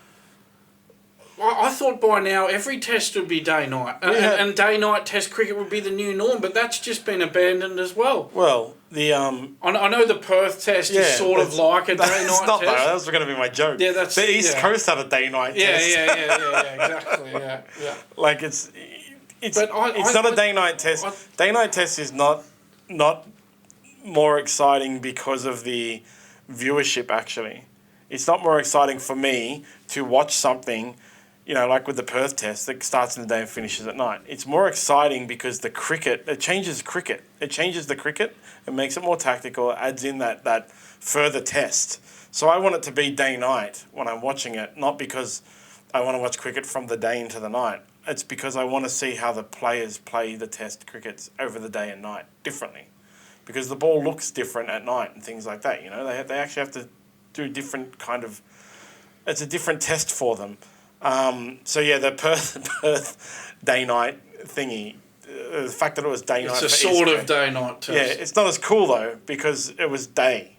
I thought by now every Test would be day-night, and day-night Test cricket would be the new norm, but that's just been abandoned as well. Well, I know the Perth Test is sort of like a day-night Test. Not though. That was going to be my joke. Yeah, that's the East Coast had a day-night Test. Yeah, exactly. Yeah. Like it's not a day-night Test. Day-night Test is not more exciting because of the viewership. Actually, it's not more exciting for me to watch something, like with the Perth Test that starts in the day and finishes at night. It's more exciting because it changes cricket. It changes the cricket. It makes it more tactical. It adds in that further test. So I want it to be day-night when I'm watching it, not because I want to watch cricket from the day into the night. It's because I want to see how the players play the Test crickets over the day and night differently. Because the ball looks different at night and things like that. They actually have to do different kind of... It's a different test for them. The Perth day-night thingy, the fact that it was day-night... It's a sort of day-night test. Yeah, it's not as cool, though, because it was day.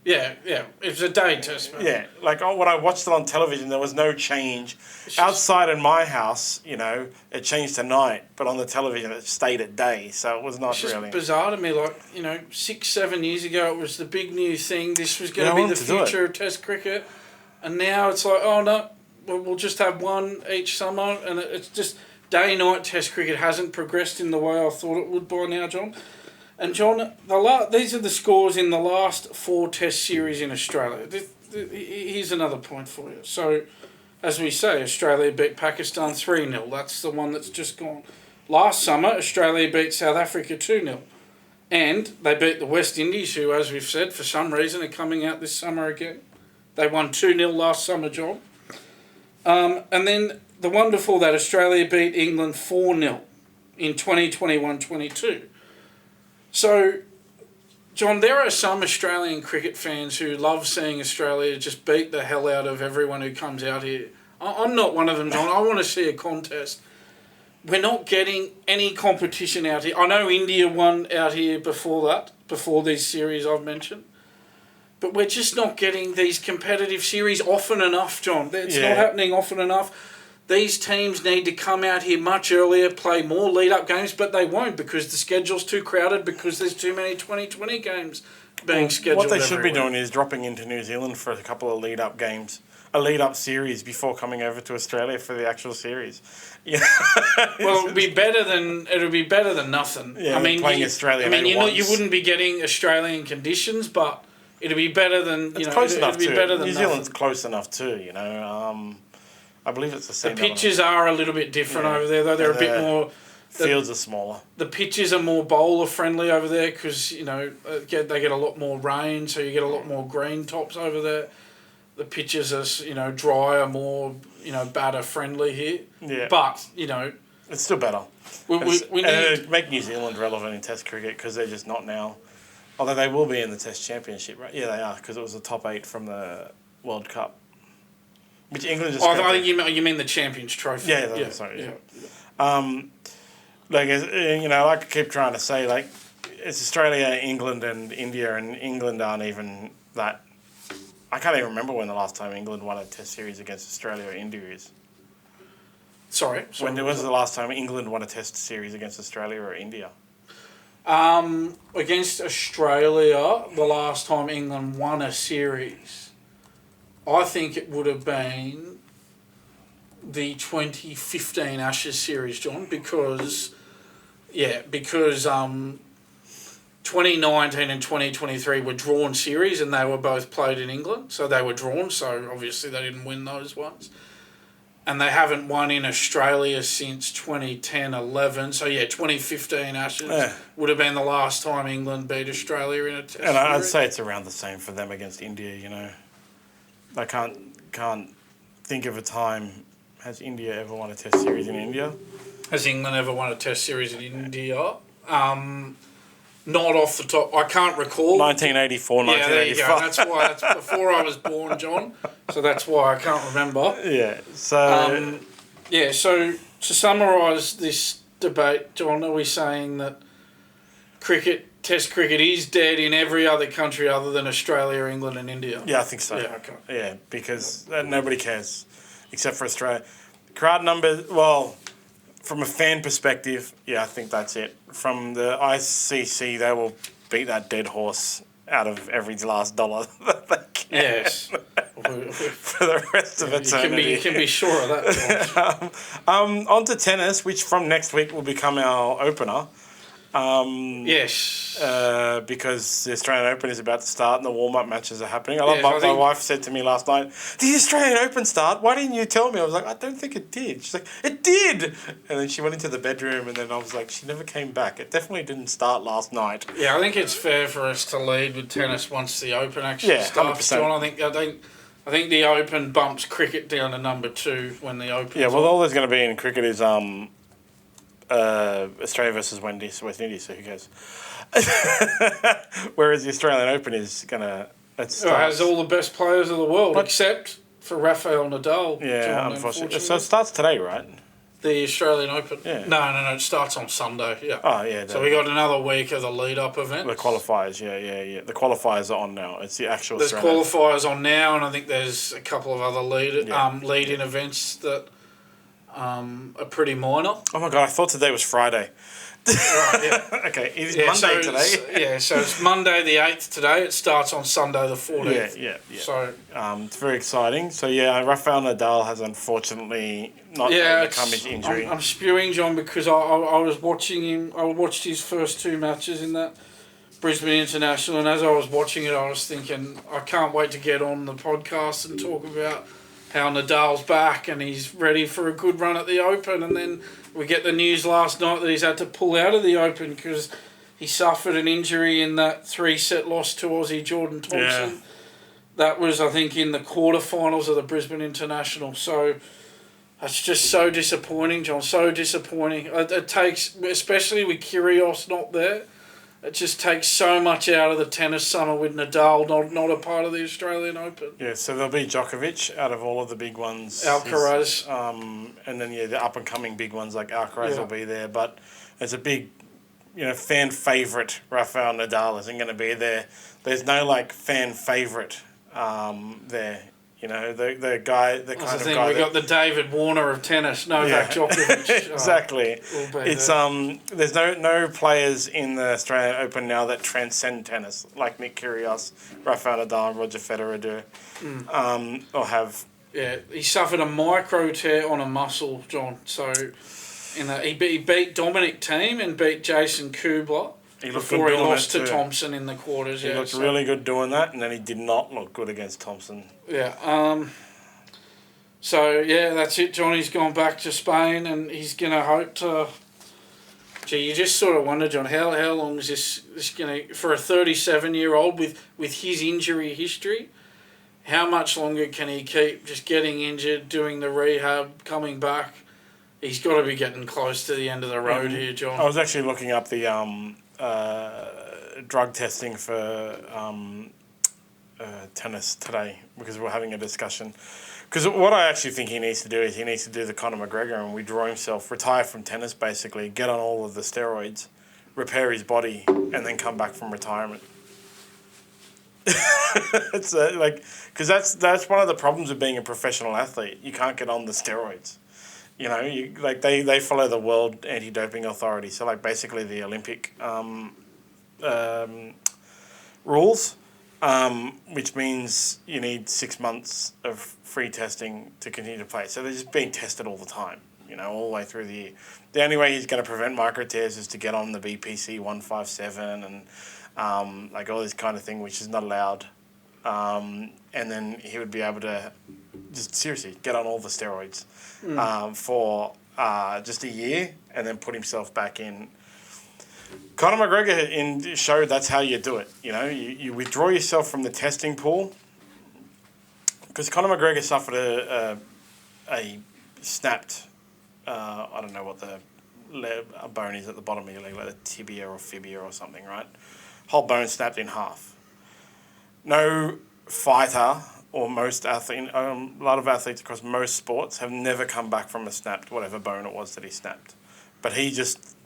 Yeah, it was a day test, man. Yeah, like when I watched it on television, there was no change. Outside in my house, it changed to night, but on the television it stayed at day, so it was not really... It's just bizarre to me, 6-7 years ago it was the big new thing, this was going to be the future of Test cricket, and now it's like, oh no, we'll just have one each summer, and it's just day-night Test cricket hasn't progressed in the way I thought it would by now, John. And John, these are the scores in the last 4 Test series in Australia. Here's another point for you. So, as we say, Australia beat Pakistan 3-0. That's the one that's just gone. Last summer, Australia beat South Africa 2-0. And they beat the West Indies, who, as we've said, for some reason are coming out this summer again. They won 2-0 last summer, John. And then the wonderful that Australia beat England 4-0 in 2021-22. So, John, there are some Australian cricket fans who love seeing Australia just beat the hell out of everyone who comes out here. I'm not one of them, John. I want to see a contest. We're not getting any competition out here. I know India won out here before these series I've mentioned. But we're just not getting these competitive series often enough, John. It's not happening often enough. These teams need to come out here much earlier, play more lead-up games, but they won't because the schedule's too crowded because there's too many 2020 games being scheduled. What they should be doing is dropping into New Zealand for a couple of lead-up games. a lead-up series before coming over to Australia for the actual series. Yeah. Well, it'll be better than nothing. Yeah, I mean, playing Australia. you wouldn't be getting Australian conditions, but it'll be better than It's close enough it'll be too. better than New Zealand's nothing. close enough too. I believe it's the same. The pitches are a little bit different over there, though. They're a bit more. Fields are smaller. The pitches are more bowler friendly over there because they get a lot more rain, so you get a lot more green tops over there. The pitches are drier, more batter friendly here. Yeah. But it's still better. we need make New Zealand relevant in Test cricket because they're just not now. Although they will be in the Test Championship, right? Yeah, they are because it was the top 8 from the World Cup, which England just. I think you mean the Champions Trophy. Yeah, sorry. Yeah. Like I keep trying to say, like it's Australia, England, and India, and England aren't even that. I can't even remember when the last time England won a Test series against Australia or India is. Sorry. When was the last time England won a Test series against Australia or India? Against Australia, the last time England won a series, I think it would have been the 2015 Ashes series, John, because 2019 and 2023 were drawn series and they were both played in England, so they were drawn, so obviously they didn't win those ones. And they haven't won in Australia since 2010-11. So, 2015 Ashes would have been the last time England beat Australia in a Test series. And I'd say it's around the same for them against India, I can't think of a time. Has India ever won a Test series in India? Has England ever won a Test series in India? Not off the top. I can't recall. 1984, 1985. Yeah, there you go. That's before I was born, John. So that's why I can't remember. Yeah, so... so to summarise this debate, John, are we saying that Test cricket is dead in every other country other than Australia, England and India? Yeah, I think so. Yeah, okay. Yeah, because nobody cares except for Australia. Crowd numbers, well... From a fan perspective, I think that's it. From the ICC, they will beat that dead horse out of every last dollar that they can. Yes. For the rest of eternity. You can be sure of that, John. On to tennis, which from next week will become our opener. Yes. Because the Australian Open is about to start and the warm-up matches are happening. My wife said to me last night, "Did the Australian Open start? Why didn't you tell me?" I was like, "I don't think it did." She's like, "It did!" And then she went into the bedroom and then I was like, she never came back. It definitely didn't start last night. Yeah, I think it's fair for us to lead with tennis once the Open actually starts. 100%. John, I think the Open bumps cricket down to number 2 when the Open. Yeah, well, all there's going to be in cricket is Australia versus West Indies, so who cares? Whereas the Australian Open is going to... It has all the best players of the world, except for Rafael Nadal. Yeah, John, unfortunately. So it starts today, right? The Australian Open? Yeah. No, it starts on Sunday, yeah. Oh, yeah. So we got another week of the lead-up event. The qualifiers, yeah. The qualifiers are on now. It's the actual... There's qualifiers on now, and I think there's a couple of other lead-in events that are pretty minor. Oh, my God, I thought today was Friday. Right, yeah. Okay, it is Monday today. So it's Monday the 8th today. It starts on Sunday the 14th. Yeah. So it's very exciting. So, Rafael Nadal has unfortunately not overcome his injury. I'm spewing, John, because I was watching him. I watched his first 2 matches in that Brisbane International, and as I was watching it, I was thinking, I can't wait to get on the podcast and talk about how Nadal's back and he's ready for a good run at the Open, and then we get the news last night that he's had to pull out of the Open because he suffered an injury in that 3-set loss to Aussie Jordan Thompson. Yeah. That was, I think, in the quarterfinals of the Brisbane International. So that's just so disappointing, John. So disappointing. It takes, especially with Kyrgios not there, it just takes so much out of the tennis summer with Nadal not a part of the Australian Open. Yeah, so there'll be Djokovic out of all of the big ones. Alcaraz. And then, the up-and-coming big ones like Alcaraz will be there. But as a big, fan favourite, Rafael Nadal isn't going to be there. There's no, fan favourite there. The guy, the kind of guy. We got the David Warner of tennis, Novak Djokovic. Exactly. It's there's no players in the Australian Open now that transcend tennis like Nick Kyrgios, Rafael Nadal, and Roger Federer do, or have. Yeah, he suffered a micro tear on a muscle, John. So, he beat Dominic Thiem and beat Jason Kubler before he lost to Thompson in the quarters. He looked really good doing that, and then he did not look good against Thompson. Yeah. So, yeah, that's it. Johnny's gone back to Spain, and he's going to hope to... Gee, you just sort of wonder, John, how long is this going to... For a 37-year-old with his injury history, how much longer can he keep just getting injured, doing the rehab, coming back? He's got to be getting close to the end of the road here, John. I was actually looking up the drug testing for tennis today because we're having a discussion. Because what I actually think he needs to do is he needs to do the Conor McGregor and withdraw himself, retire from tennis basically, get on all of the steroids, repair his body, and then come back from retirement. It's because that's one of the problems of being a professional athlete. You can't get on the steroids. You know, they follow the World Anti-Doping Authority, so like basically the Olympic rules, which means you need 6 months of free testing to continue to play. So they're just being tested all the time, you know, all the way through the year. The only way he's going to prevent micro tears is to get on the BPC 157 and like all this kind of thing, which is not allowed. And then he would be able to just seriously get on all the steroids for just a year and then put himself back in. Conor McGregor showed that's how you do it. You know, you withdraw yourself from the testing pool because Conor McGregor suffered a snapped, I don't know what the bone is at the bottom of your leg, like a tibia or fibia or something, right? Whole bone snapped in half. No fighter or most athlete, a lot of athletes across most sports have never come back from a snapped whatever bone it was that he snapped. But he just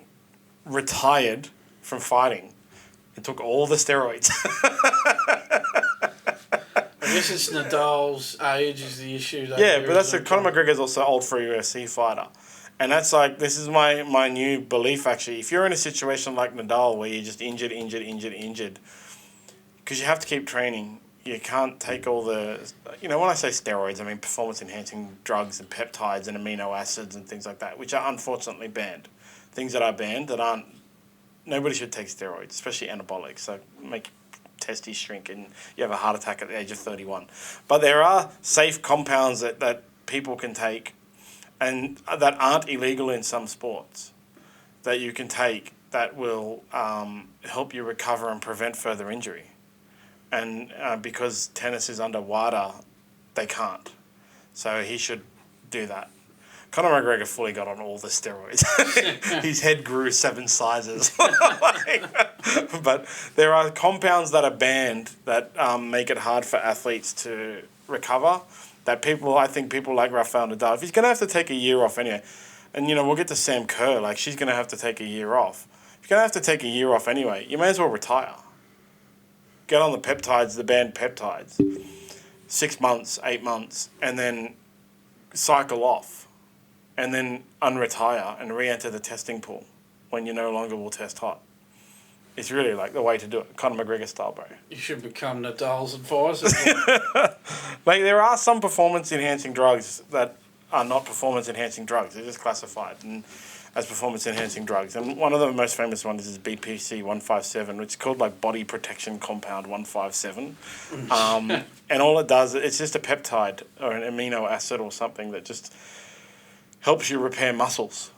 retired from fighting and took all the steroids. I guess it's Nadal's age is the issue. Yeah, but that's Conor McGregor's also old for a UFC fighter. And that's like, this is my new belief actually. If you're in a situation like Nadal where you're just injured, because you have to keep training, you can't take all the, you know, when I say steroids, I mean performance-enhancing drugs and peptides and amino acids and things like that, which are unfortunately banned. Things that are banned that aren't, nobody should take steroids, especially anabolics. So make testes shrink and you have a heart attack at the age of 31. But there are safe compounds that people can take and that aren't illegal in some sports that you can take that will help you recover and prevent further injury. And because tennis is under WADA, they can't. So he should do that. Conor McGregor fully got on all the steroids. His head grew 7 sizes. But there are compounds that are banned that make it hard for athletes to recover. That I think people like Rafael Nadal, if he's going to have to take a year off anyway, and, you know, we'll get to Sam Kerr, like, she's going to have to take a year off. If you're going to have to take a year off anyway, you may as well retire. Get on the peptides, the banned peptides, 6 months, 8 months, and then cycle off, and then unretire and re-enter the testing pool when you no longer will test hot. It's really like the way to do it, Conor McGregor style, bro. You should become Nadal's advisor. Like, there are some performance-enhancing drugs that are not performance-enhancing drugs. They're just classified as performance-enhancing drugs. And one of the most famous ones is BPC 157, which is called like body protection compound 157. And all it does, it's just a peptide or an amino acid or something that just helps you repair muscles.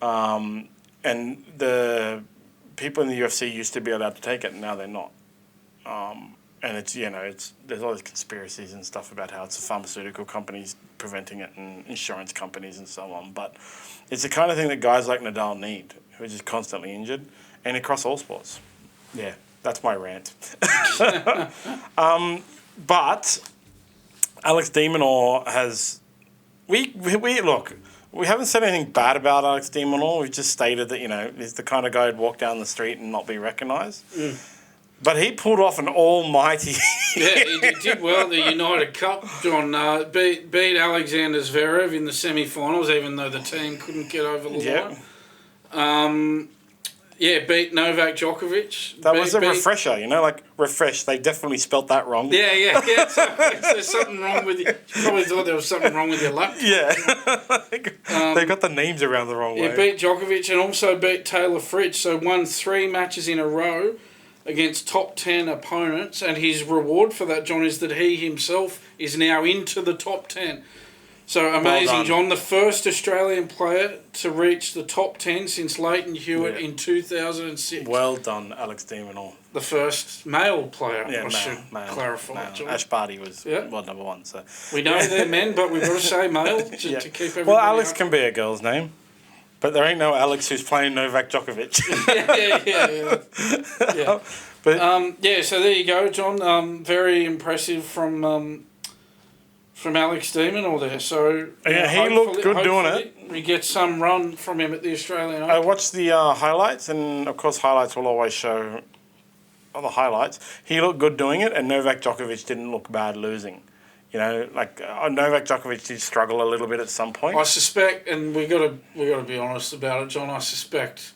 And the people in the UFC used to be allowed to take it, and now they're not. And it's, you know, there's all these conspiracies and stuff about how it's the pharmaceutical companies preventing it and insurance companies and so on. But it's the kind of thing that guys like Nadal need, who are just constantly injured, and across all sports. Yeah, that's my rant. But Alex de Minaur has... We look, we haven't said anything bad about Alex de Minaur. We've just stated that, you know, he's the kind of guy who'd walk down the street and not be recognised. But he pulled off an almighty... Yeah, he did well at the United Cup, John. Beat Alexander Zverev in the semi-finals, even though the team couldn't get over the line. beat Novak Djokovic. That was a refresher, like refresh. They definitely spelt that wrong. Yeah. So there's something wrong with you. You probably thought there was something wrong with your laptop. Yeah. They got the names around the wrong way. Yeah, beat Djokovic and also beat Taylor Fritz. So won 3 matches in a row against top 10 opponents. And his reward for that, John, is that he himself is now into the top 10. So amazing, well, John. The first Australian player to reach the top 10 since Leighton Hewitt in 2006. Well done, Alex de Minaur. The first male player, I should clarify. Male. Ash Barty was number 1. So we know they're men, but we've got to say male to keep everybody. Well, Alex can be a girl's name, but there ain't no Alex who's playing Novak Djokovic. Yeah. But so there you go, John. Very impressive from Alex de Minaur there. So he looked good doing it. We get some run from him at the Australian Open. I watched the highlights, and of course highlights will always show the highlights. He looked good doing it, and Novak Djokovic didn't look bad losing. Novak Djokovic did struggle a little bit at some point. I suspect, and we got to be honest about it, John. I suspect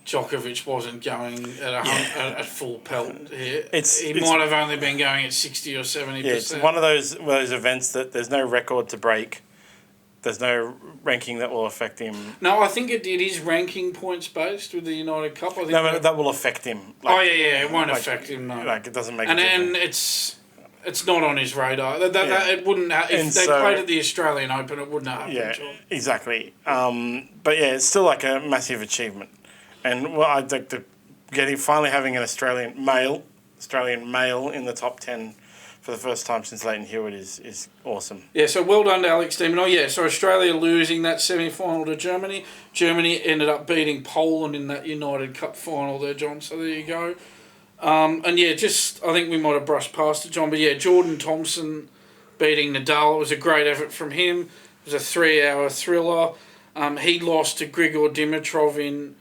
Djokovic wasn't going at full pelt here. He might have only been going at 60 or 70%. Yeah, it's one of those events that there's no record to break. There's no ranking that will affect him. No, I think it is ranking points based with the United Cup. I think but that will affect him. It won't affect him. No. It doesn't make a difference. And it's not on his radar. It wouldn't. If they played at the Australian Open, it wouldn't happen. Yeah, exactly. But it's still like a massive achievement. And I think finally having an Australian male in the top 10 for the first time since Leighton Hewitt is awesome. Yeah, so well done to Alex de Minaur. Yeah, so Australia losing that semi-final to Germany. Germany ended up beating Poland in that United Cup final there, John. So there you go. I think we might have brushed past it, John. But Jordan Thompson beating Nadal. It was a great effort from him. It was a 3-hour thriller. He lost to Grigor Dimitrov in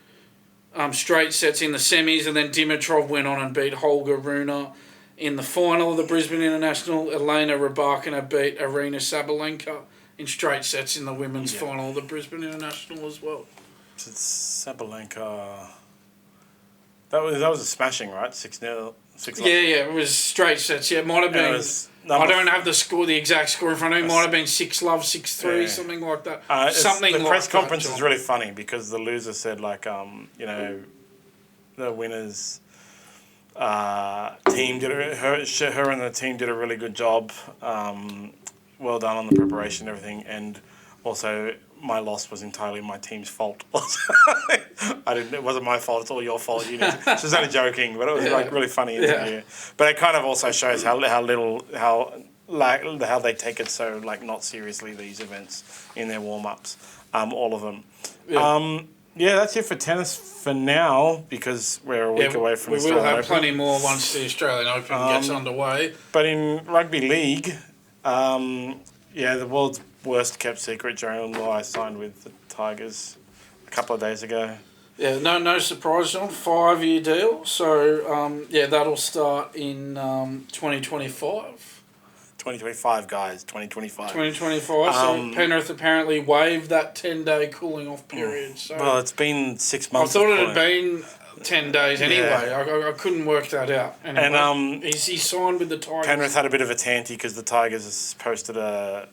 straight sets in the semis, and then Dimitrov went on and beat Holger Rune in the final of the Brisbane International. Elena Rybakina beat Arina Sabalenka in straight sets in the women's final of the Brisbane International as well. Sabalenka... That was a smashing, right? 6-0. It was straight sets. Yeah, it might have been... I don't have the exact score in front of me. It might have been 6-love, 6-3, something like that. The press conference is really funny because the loser said, the winners... team did her and the team did a really good job. Well done on the preparation and everything, and also my loss was entirely my team's fault. It wasn't my fault. It's all your fault. She was only joking, but it was really funny interview. But it kind of also shows how they take it so not seriously, these events in their warm ups, all of them. That's it for tennis for now because we're a week away from the Australian Open. We will have plenty more once the Australian Open gets underway. But in rugby league, the world's worst kept secret, Jerome Luai signed with the Tigers a couple of days ago. Yeah, no surprise, John. 5-year deal. So, that'll start in 2025. 2025, guys. 2025. 2025. So Penrith apparently waived that 10-day cooling off period. So well, it's been 6 months. I thought it had been 10 days anyway. I couldn't work that out. Anyway, and he signed with the Tigers. Penrith had a bit of a tanty because the Tigers posted a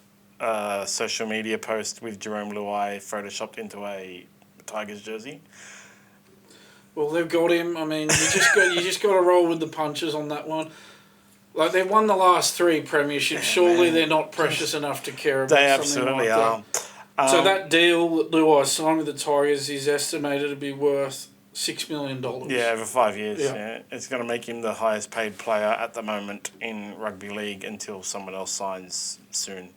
social media post with Jerome Luai photoshopped into a Tigers jersey. Well, they've got him. I mean, you just got to roll with the punches on that one. They've won the last 3 premierships. Surely they're not precious enough to care about. They absolutely are. So that deal that Luai signed with the Tigers is estimated to be worth $6 million. Yeah, over 5 years. Yeah. It's going to make him the highest paid player at the moment in rugby league until someone else signs soon.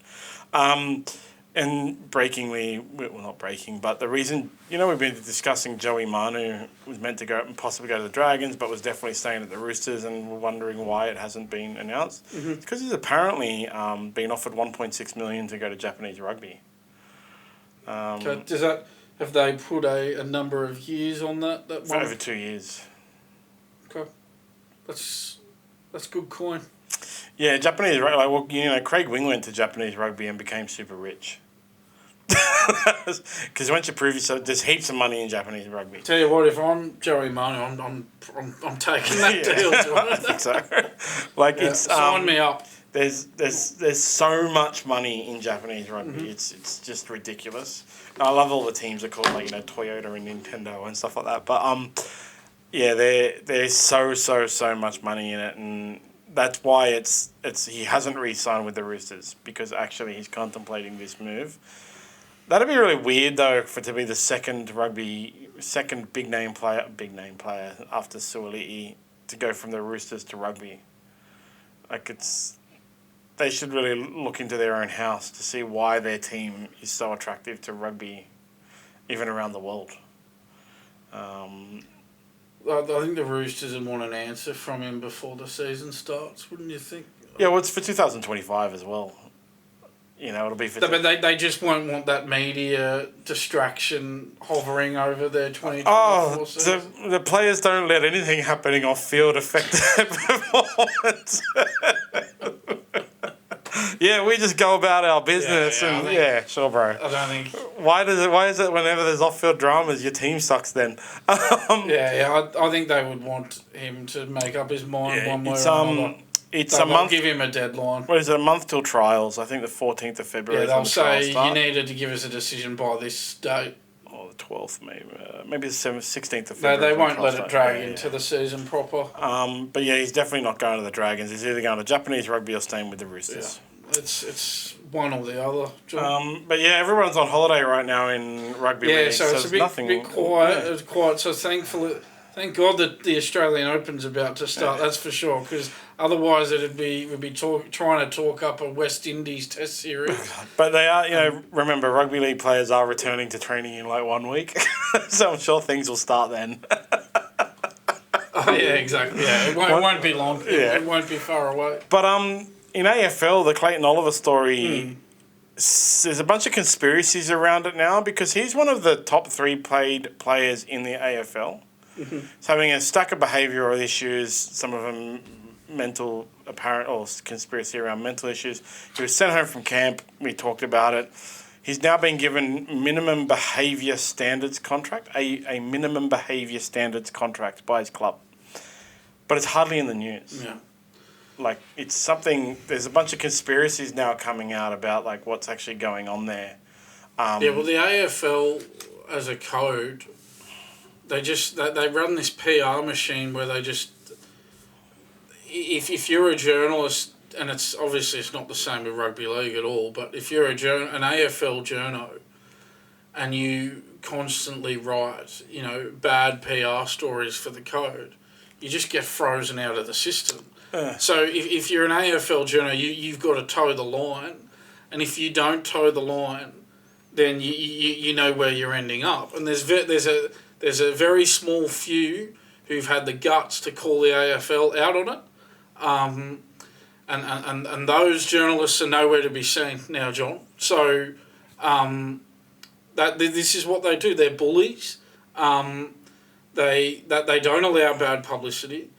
And not breaking, but the reason, we've been discussing Joey Manu was meant to possibly go to the Dragons, but was definitely staying at the Roosters, and we're wondering why it hasn't been announced. Mm-hmm. It's because he's apparently been offered $1.6 million to go to Japanese rugby. So have they put a number of years on that? For over 2 years. Okay, that's good coin. Yeah, Japanese rugby. Craig Wing went to Japanese rugby and became super rich. Because once you prove yourself, there's heaps of money in Japanese rugby. Tell you what, if I'm Joey Manu, I'm taking that deal, John. I think so. Like it's sign me up. There's so much money in Japanese rugby. It's just ridiculous. I love all the teams are called like Toyota and Nintendo and stuff like that. But yeah, there's so much money in it, and that's why it's he hasn't re-signed with the Roosters, because actually he's contemplating this move. That'd be really weird though for it to be the second big name player after Suoli'i to go from the Roosters to rugby. Like they should really look into their own house to see why their team is so attractive to rugby, even around the world. I think the Roosters would want an answer from him before the season starts, wouldn't you think? Yeah, well, it's for 2025 as well. It'll be for... But they just won't want that media distraction hovering over their 2024 season. The players don't let anything happening off field affect their performance. Yeah, we just go about our business sure, bro. I don't think... Why is it whenever there's off-field dramas, your team sucks then? I think they would want him to make up his mind one way or another. It's a month. Give him a deadline. What is it? A month till trials. I think the 14th of February. Yeah, they'll say you needed to give us a decision by this date. Or the 12th, maybe the 16th of February. No, they won't let it drag into the season proper. But yeah, he's definitely not going to the Dragons. He's either going to Japanese rugby or staying with the Roosters. Yeah. It's one or the other, John. But yeah, everyone's on holiday right now in rugby league. So it's a bit quiet. Yeah. It's quiet. So thank God that the Australian Open's about to start. That's for sure. Because otherwise, we'd be trying to talk up a West Indies Test series. But they are, remember, rugby league players are returning to training in like 1 week, so I'm sure things will start then. Oh yeah, exactly. Yeah, it won't be long. It won't be far away. But in AFL, the Clayton Oliver story, there's a bunch of conspiracies around it now, because he's one of the top 3 paid players in the AFL. Mm-hmm. He's having a stack of behavioural issues, some of them conspiracy around mental issues. He was sent home from camp. We talked about it. He's now been given minimum behaviour standards contract, a minimum behaviour standards contract by his club. But it's hardly in the news. Yeah. Like, it's something... There's a bunch of conspiracies now coming out about, like, what's actually going on there. Well, the AFL, as a code, they run this PR machine where they just... If you're a journalist, and it's not the same with rugby league at all, but if you're an AFL journo and you constantly write, bad PR stories for the code, you just get frozen out of the system. So if you're an AFL journo, you've got to toe the line, and if you don't toe the line, then you know where you're ending up. And there's a very small few who've had the guts to call the AFL out on it. And those journalists are nowhere to be seen now, John. So this is what they do. They're bullies. They don't allow bad publicity,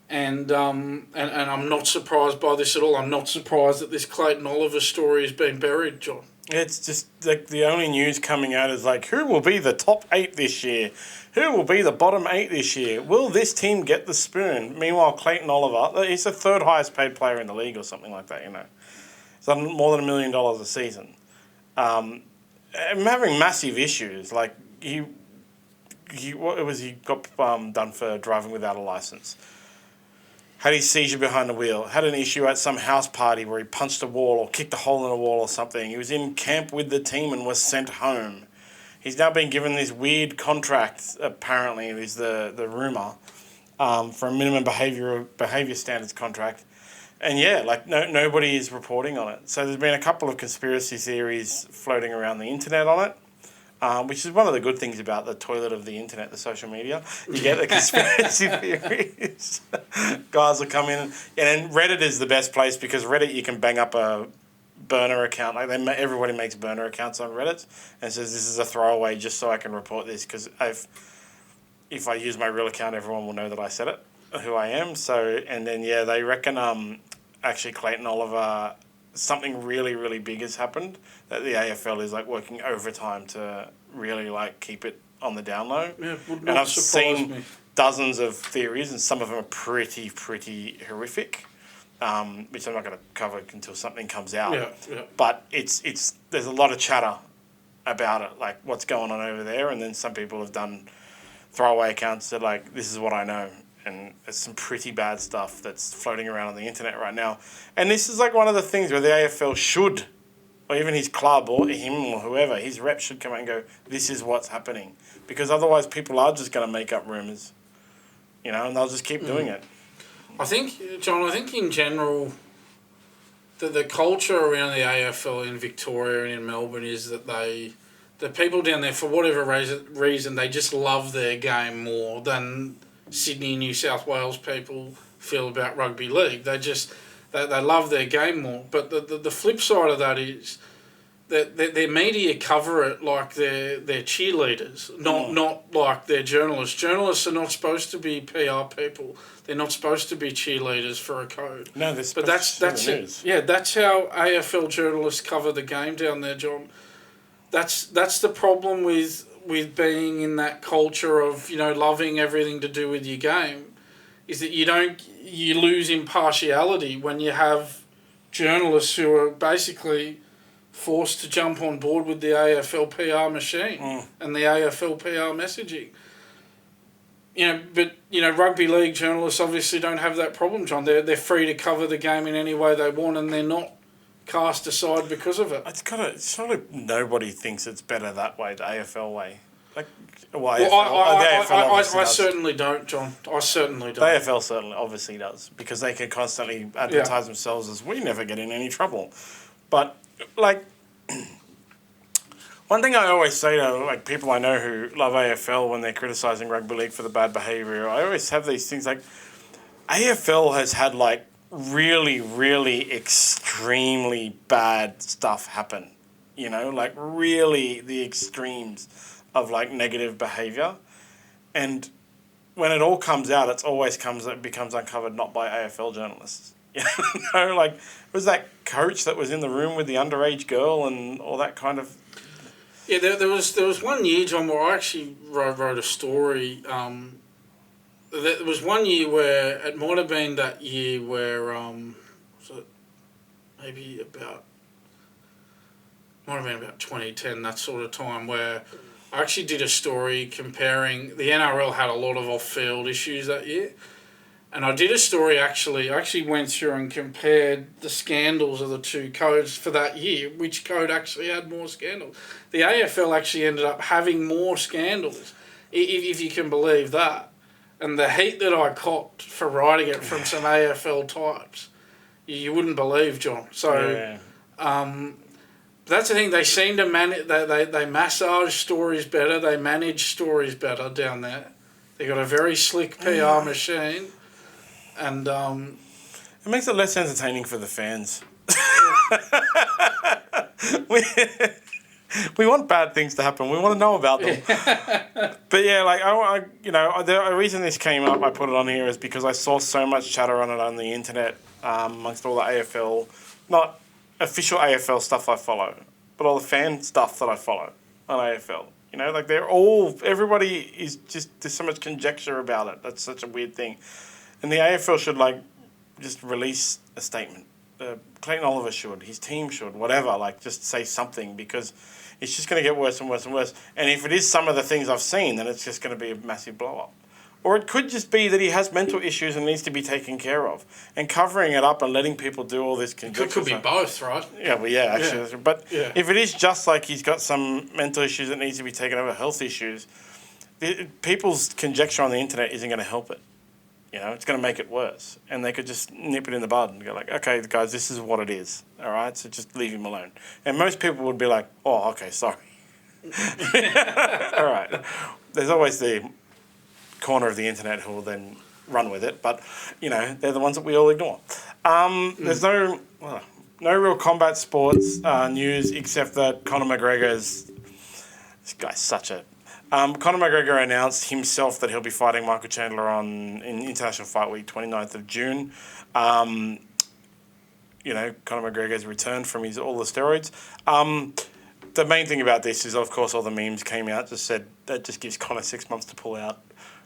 and I'm not surprised by this at all. I'm not surprised that this Clayton Oliver story has been buried, John. It's just like the only news coming out is like, who will be the top 8 this year? Who will be the bottom 8 this year? Will this team get the spoon? Meanwhile, Clayton Oliver, he's the 3rd highest paid player in the league or something like that, He's on more than $1 million a season. I'm having massive issues. Like, he got done for driving without a license. Had his seizure behind the wheel. Had an issue at some house party where he punched a wall or kicked a hole in a wall or something. He was in camp with the team and was sent home. He's now been given this weird contract, apparently, is the rumour, for a minimum behaviour standards contract. And yeah, like nobody is reporting on it. So there's been a couple of conspiracy theories floating around the internet on it. Which is one of the good things about the toilet of the internet, the social media. You get the conspiracy theories. Guys will come in. And then Reddit is the best place, because Reddit, you can bang up a burner account. Like everybody makes burner accounts on Reddit and says, this is a throwaway just so I can report this, because if I use my real account, everyone will know that I said it, who I am. So, and then, yeah, they reckon actually Clayton Oliver something really, really big has happened, that the AFL is like working overtime to really like keep it on the down low. Yeah, would And not I've surprise seen me. dozens of theories, and some of them are pretty horrific, which I'm not going to cover until something comes out. Yeah. But it's there's a lot of chatter about it, like what's going on over there, and then some people have done throwaway accounts that like, this is what I know. And there's some pretty bad stuff that's floating around on the internet right now. And this is like one of the things where the AFL should, or even his club or him or whoever, his rep should come out and go, this is what's happening. Because otherwise people are just going to make up rumours, you know, and they'll just keep doing it. I think, John, in general, the culture around the AFL in Victoria and in Melbourne is that the people down there, for whatever reason, they just love their game more than Sydney and New South Wales people feel about rugby league. They love their game more. But the flip side of that is that their media cover it like they're cheerleaders, not like they're journalists. Journalists are not supposed to be PR people. They're not supposed to be cheerleaders for a code. No, but that's it. Yeah, that's how AFL journalists cover the game down there, John. That's the problem with being in that culture of, you know, loving everything to do with your game, is that you lose impartiality when you have journalists who are basically forced to jump on board with the AFL PR machine and the AFL PR messaging. You know, but you know, rugby league journalists obviously don't have that problem, John. They're free to cover the game in any way they want, and they're not cast aside because of it. It's sort of nobody thinks it's better that way, the AFL way. Like, I certainly don't, John. I certainly don't. The AFL certainly obviously does, because they can constantly advertise themselves as, we never get in any trouble. But like, one thing I always say to like people I know who love AFL when they're criticising rugby league for the bad behaviour, I always have these things like, AFL has had like really, really extremely bad stuff happen. You know, like really the extremes of like negative behaviour. And when it all comes out, it becomes uncovered not by AFL journalists. You know, like, it was that coach that was in the room with the underage girl and all that kind of... Yeah, there was 1 year, John, where I actually wrote a story. There was 1 year where, it might have been that year where, was it maybe might have been about 2010, that sort of time, where I actually did a story comparing, the NRL had a lot of off-field issues that year, and I did a story I actually went through and compared the scandals of the two codes for that year, which code actually had more scandals. The AFL actually ended up having more scandals, if you can believe that. And the heat that I copped for writing it from some AFL types, you wouldn't believe, John. So, that's the thing. They seem to they massage stories better. They manage stories better down there. They got a very slick PR machine, and it makes it less entertaining for the fans. We want bad things to happen. We want to know about them. But yeah, like the reason this came up, I put it on here, is because I saw so much chatter on it on the internet, amongst all the AFL, not official AFL stuff I follow, but all the fan stuff that I follow on AFL. You know, like everybody is just, there's so much conjecture about it. That's such a weird thing. And the AFL should like just release a statement. Clayton Oliver should, his team should, whatever, like just say something, because it's just going to get worse and worse and worse. And if it is some of the things I've seen, then it's just going to be a massive blow-up. Or it could just be that he has mental issues and needs to be taken care of. And covering it up and letting people do all this conjecture. It could be both, right? Yeah, well, yeah, actually. Yeah. But if it is just like he's got some mental issues that needs to be taken over, health issues, people's conjecture on the internet isn't going to help it. You know, it's going to make it worse. And they could just nip it in the bud and go like, okay, guys, this is what it is. All right, so just leave him alone. And most people would be like, oh, okay, sorry. All right. There's always the corner of the internet who will then run with it. But, you know, they're the ones that we all ignore. There's no real combat sports news except that Conor McGregor's... This guy's such a... Conor McGregor announced himself that he'll be fighting Michael Chandler in International Fight Week, 29th of June. Conor McGregor's returned from all the steroids. The main thing about this is, of course, all the memes came out just said that just gives Conor 6 months to pull out.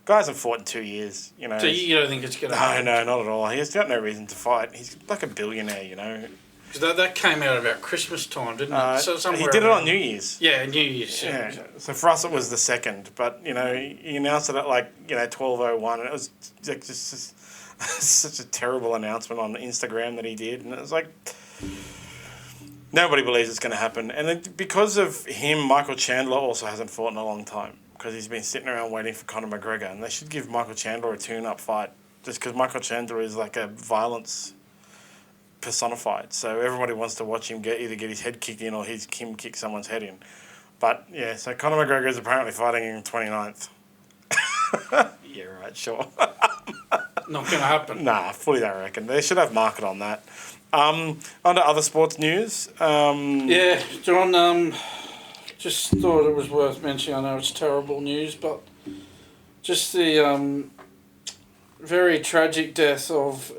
Guy hasn't fought in 2 years, So you don't think it's going to happen? No, not at all. He's got no reason to fight. He's like a billionaire. Because that came out about Christmas time, didn't it? He did it on New Year's. Yeah, New Year's. Yeah. So for us, it was the 2nd. But, he announced it at 12:01. And it was just such a terrible announcement on Instagram that he did. And it was like, nobody believes it's going to happen. And then because of him, Michael Chandler also hasn't fought in a long time. Because he's been sitting around waiting for Conor McGregor. And they should give Michael Chandler a tune-up fight. Just because Michael Chandler is like a violence personified. So everybody wants to watch him either get his head kicked in or him kick someone's head in. But, yeah, so Conor McGregor is apparently fighting in 29th. Yeah, right, sure. Not going to happen. Nah, fully don't reckon. They should have market on that. On to other sports news. Yeah, John, just thought it was worth mentioning. I know it's terrible news, but just the very tragic death of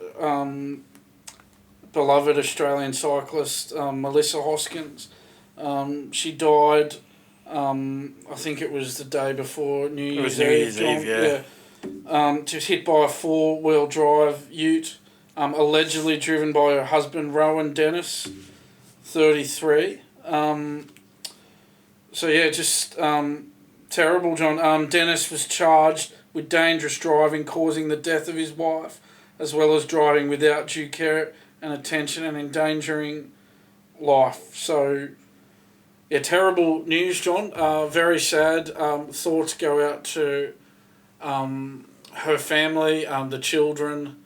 beloved Australian cyclist Melissa Hoskins. She died, I think it was the day before New Year's Eve. New Year's Eve, yeah. She was hit by a four-wheel drive ute, allegedly driven by her husband, Rowan Dennis, 33. Terrible, John. Dennis was charged with dangerous driving causing the death of his wife, as well as driving without due care and attention and endangering life. So, yeah, terrible news, John. Very sad. Thoughts go out to her family, the children,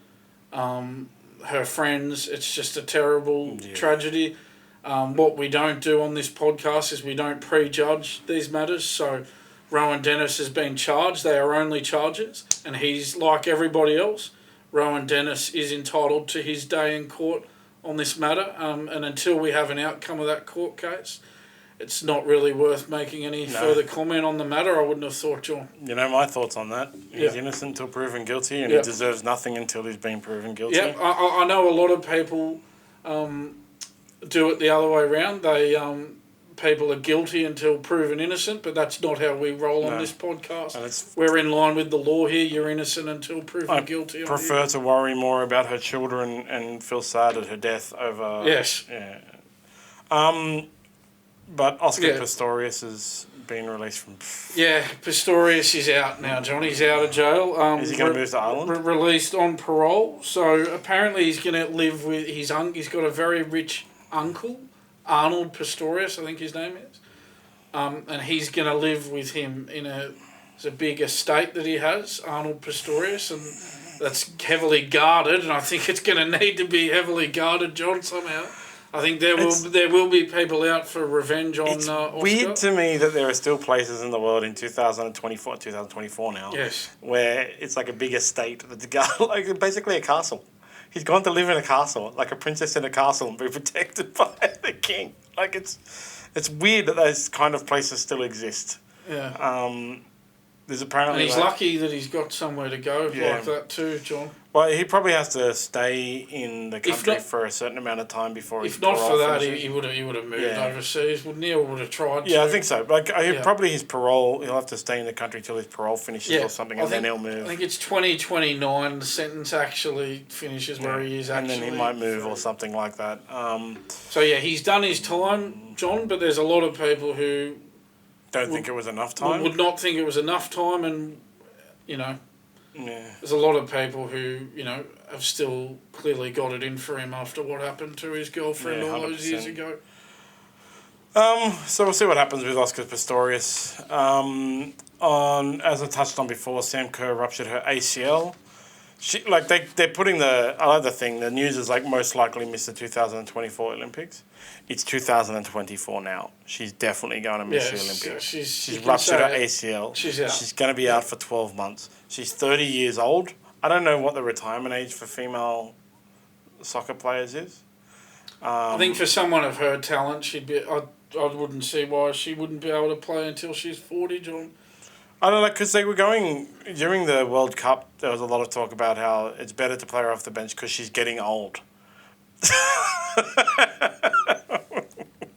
her friends. It's just a terrible tragedy. What we don't do on this podcast is we don't prejudge these matters. So Rowan Dennis has been charged. They are only charges, and he's like everybody else. Rowan Dennis is entitled to his day in court on this matter, and until we have an outcome of that court case, it's not really worth making any further comment on the matter. I wouldn't have thought, John. You know my thoughts on that. He's innocent until proven guilty, and he deserves nothing until he's been proven guilty. Yeah, I know a lot of people do it the other way around. They people are guilty until proven innocent, but that's not how we roll on this podcast. We're in line with the law here. You're innocent until proven guilty. I prefer to worry more about her children and feel sad at her death over... Yes. Yeah. But Oscar Pistorius has been released from... Yeah, Pistorius is out now, John. He's out of jail. Is he going to move to Ireland? Released on parole. So apparently he's going to live with his he's got a very rich uncle, Arnold Pistorius, I think his name is. And he's going to live with him in a big estate that he has, Arnold Pistorius, and that's heavily guarded, and I think it's going to need to be heavily guarded, John, somehow. I think there will be people out for revenge on Oscar. It's weird to me that there are still places in the world in 2024 now, where it's like a big estate that's like basically a castle. He's gone to live in a castle, like a princess in a castle, and be protected by the king. Like it's weird that those kind of places still exist. Yeah. There's apparently. And he's lucky that he's got somewhere to go like that too, John. Well, he probably has to stay in the country for a certain amount of time before. If not for that, he would have moved overseas. Wouldn't he? Or would have tried. Yeah, I think so. Like probably his parole, he'll have to stay in the country till his parole finishes or something, and then he'll move. I think it's 2029. The sentence actually finishes where he is. Actually, and then he might move or something like that. So he's done his time, John. But there's a lot of people who don't think it was enough time. Would not think it was enough time, and there's a lot of people who have still clearly got it in for him after what happened to his girlfriend all those years ago. So we'll see what happens with Oscar Pistorius. As I touched on before, Sam Kerr ruptured her ACL. They're putting I like the thing. The news is most likely miss the 2024 Olympics. It's 2024 now. She's definitely going to miss the Olympics. She's ruptured her ACL. She's out. She's going to be out for 12 months. She's 30 years old. I don't know what the retirement age for female soccer players is. I think for someone of her talent, she'd be. I wouldn't see why she wouldn't be able to play until she's 40, John. I don't know, because they were going... During the World Cup, there was a lot of talk about how it's better to play her off the bench because she's getting old.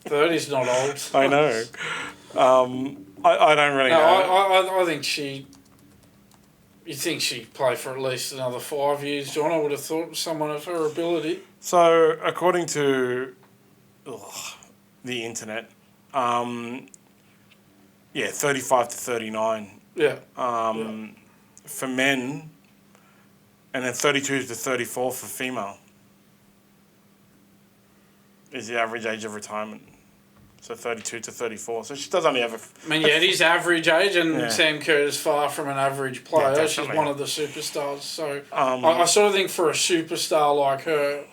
30's not old. I know. I don't really know. I think she... You think she'd play for at least another 5 years, John? I would have thought someone of her ability. So, according to the internet, 35 to 39. Yeah. For men, and then 32 to 34 for female is the average age of retirement. So 32 to 34. So she does only have it is average age, and Sam Kerr is far from an average player. Yeah, she's one of the superstars. So I sort of think for a superstar like her,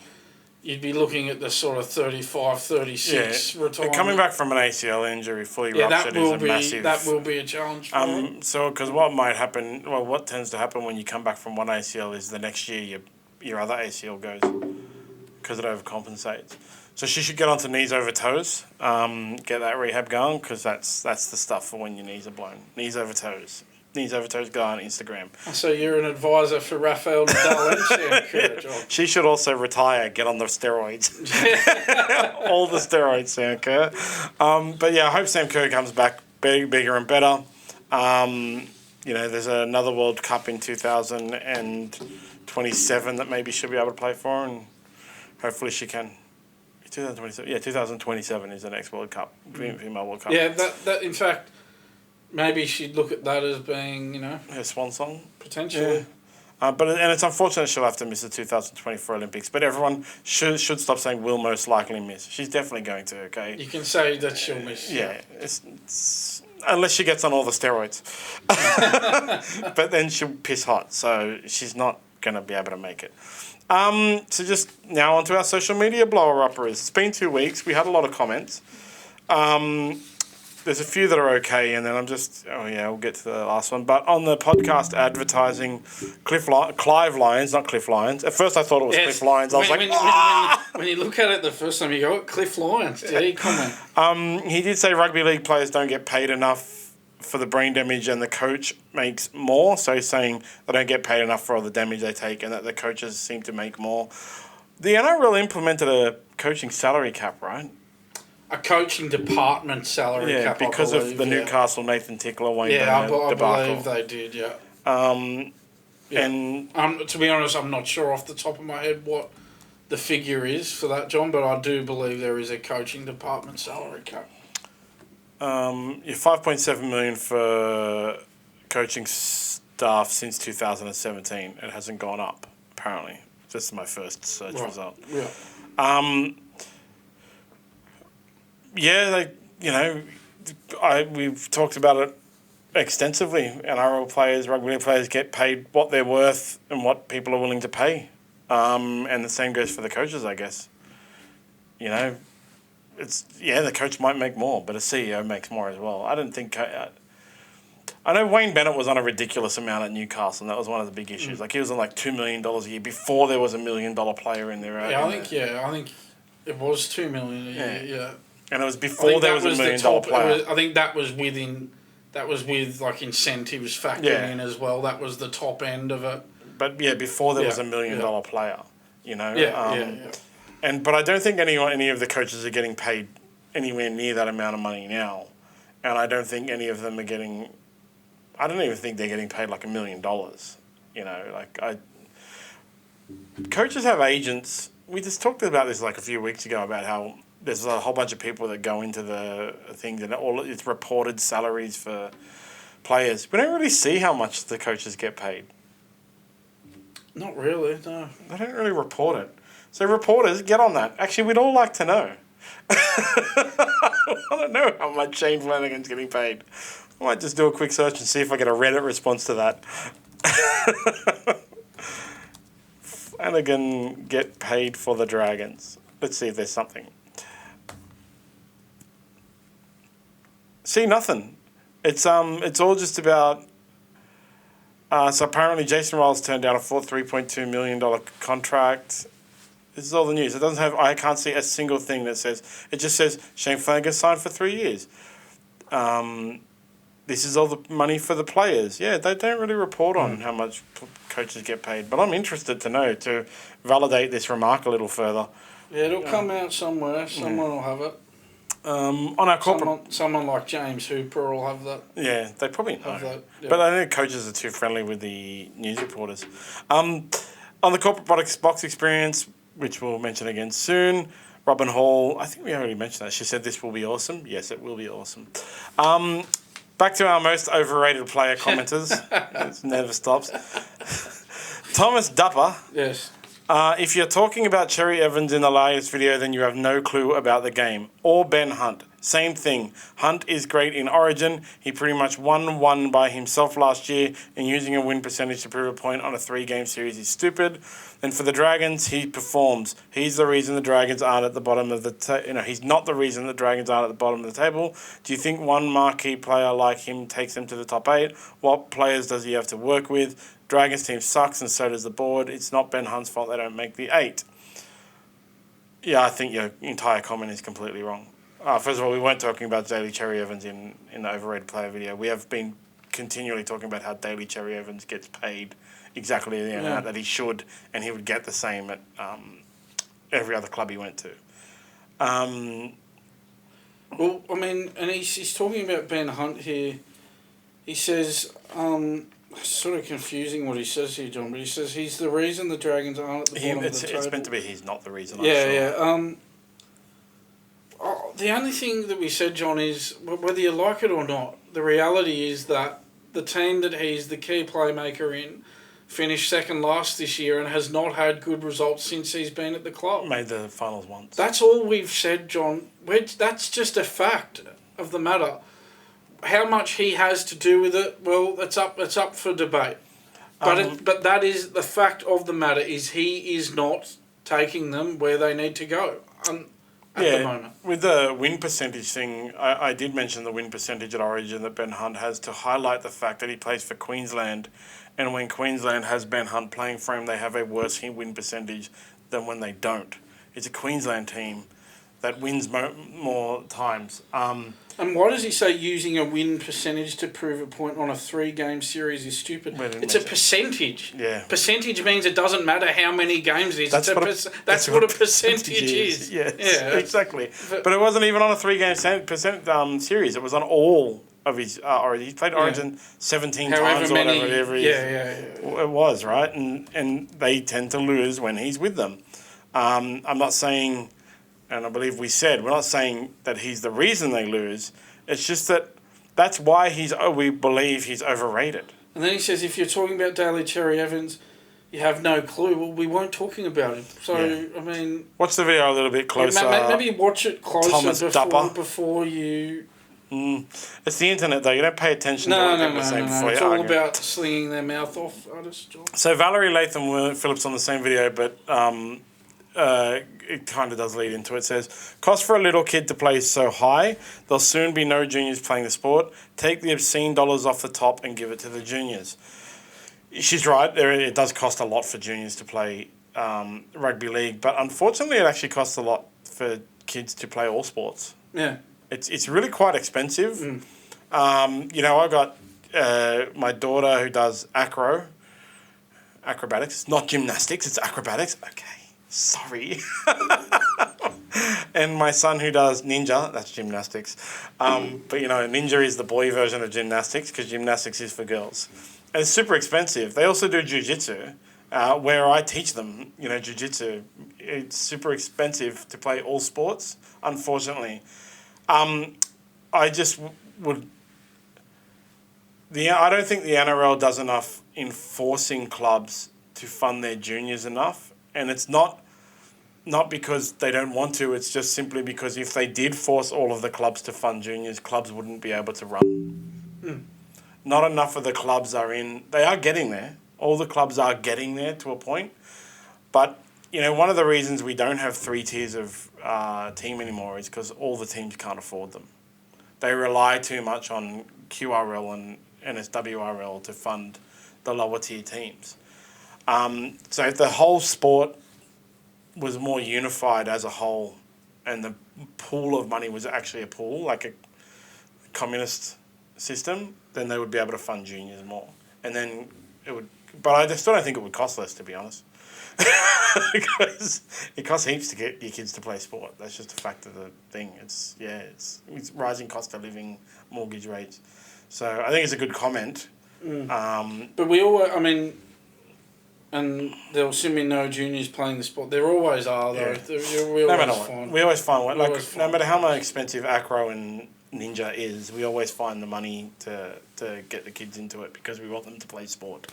you'd be looking at the sort of 35, 36 retirement. Coming back from an ACL injury fully ruptured is a massive... That will be a challenge for her. So, because what might happen... Well, what tends to happen when you come back from one ACL is the next year your other ACL goes because it overcompensates. So she should get onto knees over toes, get that rehab going, because that's the stuff for when your knees are blown. Knees over toes. Knees over toes, go on Instagram. So you're an advisor for Rafael Nadal and Sam Kerr, John. She should also retire, get on the steroids. All the steroids, Sam Kerr. But yeah, I hope Sam Kerr comes back bigger and better. There's another World Cup in 2027 that maybe she'll be able to play for, and hopefully she can. 2027. Yeah, 2027 is the next World Cup, female World Cup. Yeah, that in fact, maybe she'd look at that as being, her swan song potentially. Yeah. But it's unfortunate she'll have to miss the 2024 Olympics. But everyone should stop saying will most likely miss. She's definitely going to. Okay. You can say that she'll miss. Yeah, it's unless she gets on all the steroids. But then she'll piss hot, so she's not going to be able to make it. So just now onto our social media blower-uppers. It's been 2 weeks. We had a lot of comments. There's a few that are okay, and then we'll get to the last one. But on the podcast advertising, Clive Lyons, not Cliff Lyons. At first I thought it was Cliff Lyons. I was when you look at it the first time, you go, Cliff Lyons, did he comment? He did say rugby league players don't get paid enough for the brain damage, and the coach makes more. So he's saying they don't get paid enough for all the damage they take, and that the coaches seem to make more. The NRL implemented a coaching salary cap, right? A coaching department salary cap, because of the Newcastle Nathan Tickler Wayne Bennett debacle. Believe they did, yeah. And to be honest, I'm not sure off the top of my head what the figure is for that, John, but I do believe there is a coaching department salary cap. 5.7 million for coaching staff since 2017. It hasn't gone up, apparently. This is my first search result. Yeah. We've talked about it extensively. NRL players, rugby league players get paid what they're worth and what people are willing to pay. And the same goes for the coaches, I guess. The coach might make more, but a CEO makes more as well. I don't think... I know Wayne Bennett was on a ridiculous amount at Newcastle, and that was one of the big issues. Like, he was on $2 million a year before there was $1 million player in there. I think it was $2 million a year, yeah. And it was before there was $1 million player. I think that was with incentives factored in as well. That was the top end of it. But before there was $1 million player, Yeah. But I don't think any of the coaches are getting paid anywhere near that amount of money now. And I don't think any of them are getting... I don't even think they're getting paid $1 million. Coaches have agents. We just talked about this a few weeks ago about how there's a whole bunch of people that go into the things and it's reported salaries for players. We don't really see how much the coaches get paid. Not really, no. They don't really report it. So reporters, get on that. Actually, we'd all like to know. I want to know how much Shane Flanagan's getting paid. I might just do a quick search and see if I get a Reddit response to that. Flanagan get paid for the Dragons. Let's see if there's something. See, nothing. It's all just about... so apparently Jason Ryles turned down a $3.2 million contract. This is all the news. I can't see a single thing that says... It just says Shane Flanagan signed for 3 years. This is all the money for the players. Yeah, they don't really report on how much coaches get paid. But I'm interested to know, to validate this remark a little further. Yeah, it'll come out somewhere. Someone will have it. On our corporate... Someone like James Hooper will have that. Yeah, they probably know. Have that, yeah. But I think coaches are too friendly with the news reporters. On the corporate box experience, which we'll mention again soon, Robin Hall, I think we already mentioned that. She said this will be awesome. Yes, it will be awesome. Back to our most overrated player commenters. It never stops. Thomas Dupper. Yes. If you're talking about Cherry Evans in the latest video, then you have no clue about the game. Or Ben Hunt. Same thing. Hunt is great in Origin. He pretty much won one by himself last year, and using a win percentage to prove a point on a 3-game series is stupid. And for the Dragons, he performs. He's the reason the Dragons aren't at the bottom of the he's not the reason the Dragons aren't at the bottom of the table. Do you think one marquee player like him takes them to the top 8? What players does he have to work with? Dragons team sucks, and so does the board. It's not Ben Hunt's fault they don't make the 8. Yeah, I think your entire comment is completely wrong. First of all, we weren't talking about Daly Cherry Evans in the overrated player video. We have been continually talking about how Daly Cherry Evans gets paid exactly the amount that he should, and he would get the same at every other club he went to. Well, I mean, and he's talking about Ben Hunt here. He says, sort of confusing what he says here, John, but he says he's the reason the Dragons aren't at the bottom of the table. It's meant to be he's not the reason. Yeah. The only thing that we said, John, is whether you like it or not, the reality is that the team that he's the key playmaker in finished second last this year and has not had good results since he's been at the club. Made the finals once. That's all we've said, John. That's just a fact of the matter. How much he has to do with it, well, it's up for debate. But that is the fact of the matter, is he is not taking them where they need to go at the moment. With the win percentage thing, I did mention the win percentage at Origin that Ben Hunt has to highlight the fact that he plays for Queensland, and when Queensland has Ben Hunt playing for him, they have a worse win percentage than when they don't. It's a Queensland team that wins more times. And why does he say using a win percentage to prove a point on a 3-game series is stupid? It's a percentage. Yeah. Percentage means it doesn't matter how many games it is. That's what a percentage is. Yes, yeah, exactly. But it wasn't even on a 3-game series. It was on all of his Origin. He played Origin 17 times or whatever it was, right? And they tend to lose when he's with them. I'm not saying... And I believe we said, we're not saying that he's the reason they lose. It's just that that's why we believe he's overrated. And then he says, if you're talking about Daly Cherry Evans, you have no clue. Well, we weren't talking about him. So, I mean... Watch the video a little bit closer. Maybe watch it closer Thomas Dupper. before you... It's the internet, though. You don't pay attention to what people are saying before you It's argue. all about slinging their mouth off, artists, John. So Valerie Latham Phillips on the same video, but... it kind of does lead into it. It says, cost for a little kid to play is so high, there'll soon be no juniors playing the sport. Take the obscene dollars off the top and give it to the juniors. She's right. It does cost a lot for juniors to play rugby league, but unfortunately it actually costs a lot for kids to play all sports. Yeah. It's really quite expensive. I got my daughter who does acrobatics. It's not gymnastics, it's acrobatics. Okay. Sorry. And my son who does ninja, that's gymnastics. But, ninja is the boy version of gymnastics because gymnastics is for girls. And it's super expensive. They also do jiu-jitsu, where I teach them, jiu-jitsu. It's super expensive to play all sports, unfortunately. I just would... I don't think the NRL does enough enforcing clubs to fund their juniors enough. And it's not because they don't want to, it's just simply because if they did force all of the clubs to fund juniors, clubs wouldn't be able to run. Not enough of the clubs are in... They are getting there. All the clubs are getting there to a point. But, one of the reasons we don't have 3 tiers of team anymore is because all the teams can't afford them. They rely too much on QRL and NSWRL to fund the lower tier teams. So if the whole sport was more unified as a whole and the pool of money was actually a pool, like a communist system, then they would be able to fund juniors more. And then it would but I still don't think it would cost less, to be honest. Because it costs heaps to get your kids to play sport. That's just a fact of the thing. It's rising cost of living, mortgage rates. So I think it's a good comment. But we always, and there'll soon be no juniors playing the sport. There always are, though. Yeah. We always find one. No matter how much expensive acro and ninja is, we always find the money to get the kids into it because we want them to play sport.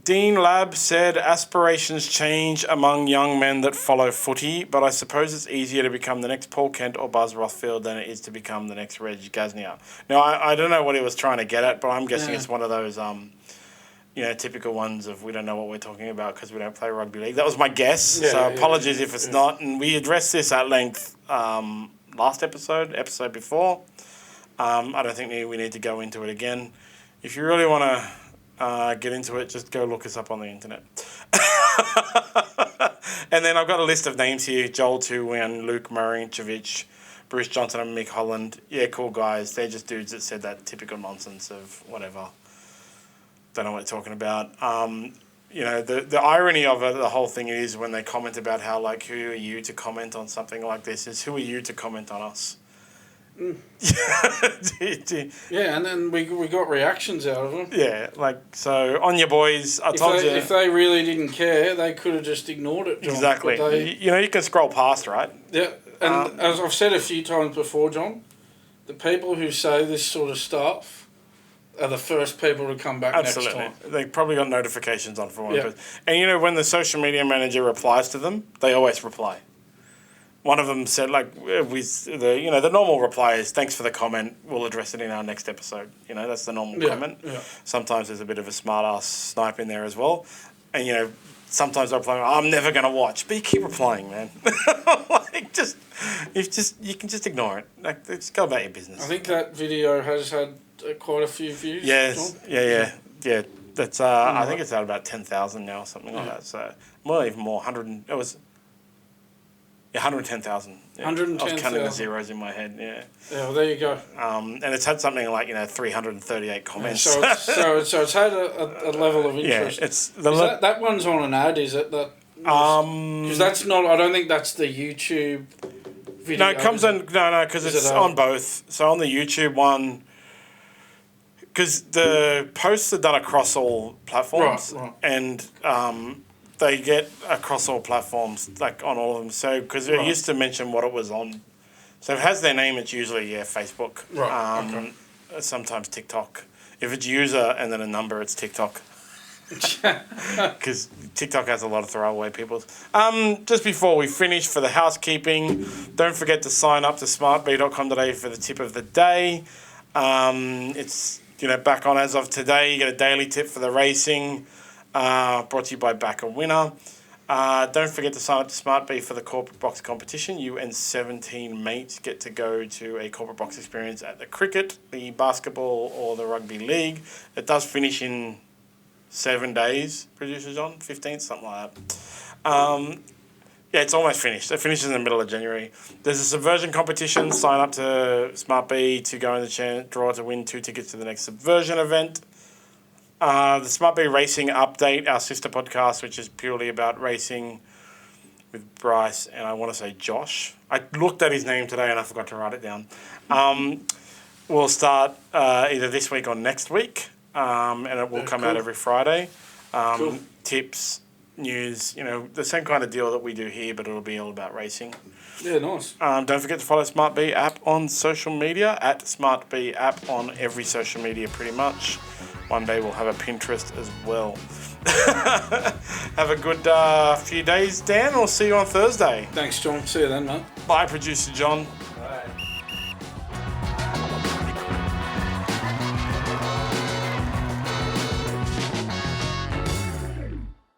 Dean Lab said aspirations change among young men that follow footy, but I suppose it's easier to become the next Paul Kent or Buzz Rothfield than it is to become the next Reg Gaznia. Now, I don't know what he was trying to get at, but I'm guessing it's one of those typical ones of we don't know what we're talking about because we don't play rugby league. That was my guess, apologies if it's not. And we addressed this at length last episode before. I don't think we need to go into it again. If you really want to get into it, just go look us up on the internet. And then I've got a list of names here: Joel Tuwin, Luke Marincevic, Bruce Johnson and Mick Holland. Yeah, cool guys. They're just dudes that said that typical nonsense of whatever. Don't know what they're talking about. The irony of the whole thing is when they comment about how, like, who are you to comment on something like this, is who are you to comment on us? Yeah, and then we got reactions out of them. Yeah, so on your boys, If they really didn't care, they could have just ignored it, John. Exactly. You can scroll past, right? Yeah, and as I've said a few times before, John, the people who say this sort of stuff are the first people to come back next time. They probably got notifications on for one. Yeah. And when the social media manager replies to them, they always reply. One of them said, the normal reply is, thanks for the comment, we'll address it in our next episode. That's the normal comment. Yeah. Sometimes there's a bit of a smart-ass snipe in there as well. And, sometimes they'll reply, I'm never going to watch. But you keep replying, man. You can just ignore it. Just go about your business. I think that video has had quite a few views. Yes, John? Yeah. That's, I think it's at about 10,000 now or something like that. So, even more, 110,000. Yeah. 110,000. I was counting the zeros in my head, Yeah, well, there you go. And it's had something like, 338 comments. Yeah, so it's had a level of interest. Yeah, it's... that one's on an ad, is it? Because that's not... I don't think that's the YouTube video. No, it comes on... No, because it's on both. So on the YouTube one... Because the posts are done across all platforms. Right. And... they get across all platforms, on all of them. So, because it used to mention what it was on. So, if it has their name, it's usually, Facebook. Right. Sometimes TikTok. If it's user and then a number, it's TikTok. Because TikTok has a lot of throwaway people. Just before we finish, for the housekeeping, don't forget to sign up to smartb.com.au for the tip of the day. It's, back on as of today. You get a daily tip for the racing. Brought to you by Back a Winner. Don't forget to sign up to SmartB for the corporate box competition. You and 17 mates get to go to a corporate box experience at the cricket, the basketball, or the rugby league. It does finish in 7 days, producer John, 15th, something like that. It's almost finished. It finishes in the middle of January. There's a subversion competition. Sign up to SmartB to go in the draw to win 2 tickets to the next subversion event. The SmartB Racing Update, our sister podcast, which is purely about racing with Bryce and I want to say Josh. I looked at his name today and I forgot to write it down. We'll start either this week or next week, and it will come out every Friday. Cool. Tips, news, the same kind of deal that we do here, but it'll be all about racing. Yeah, nice. Don't forget to follow SmartB app on social media, at SmartB app on every social media pretty much. One day we'll have a Pinterest as well. Have a good few days, Dan. We'll see you on Thursday. Thanks, John. See you then, mate. Bye, producer John.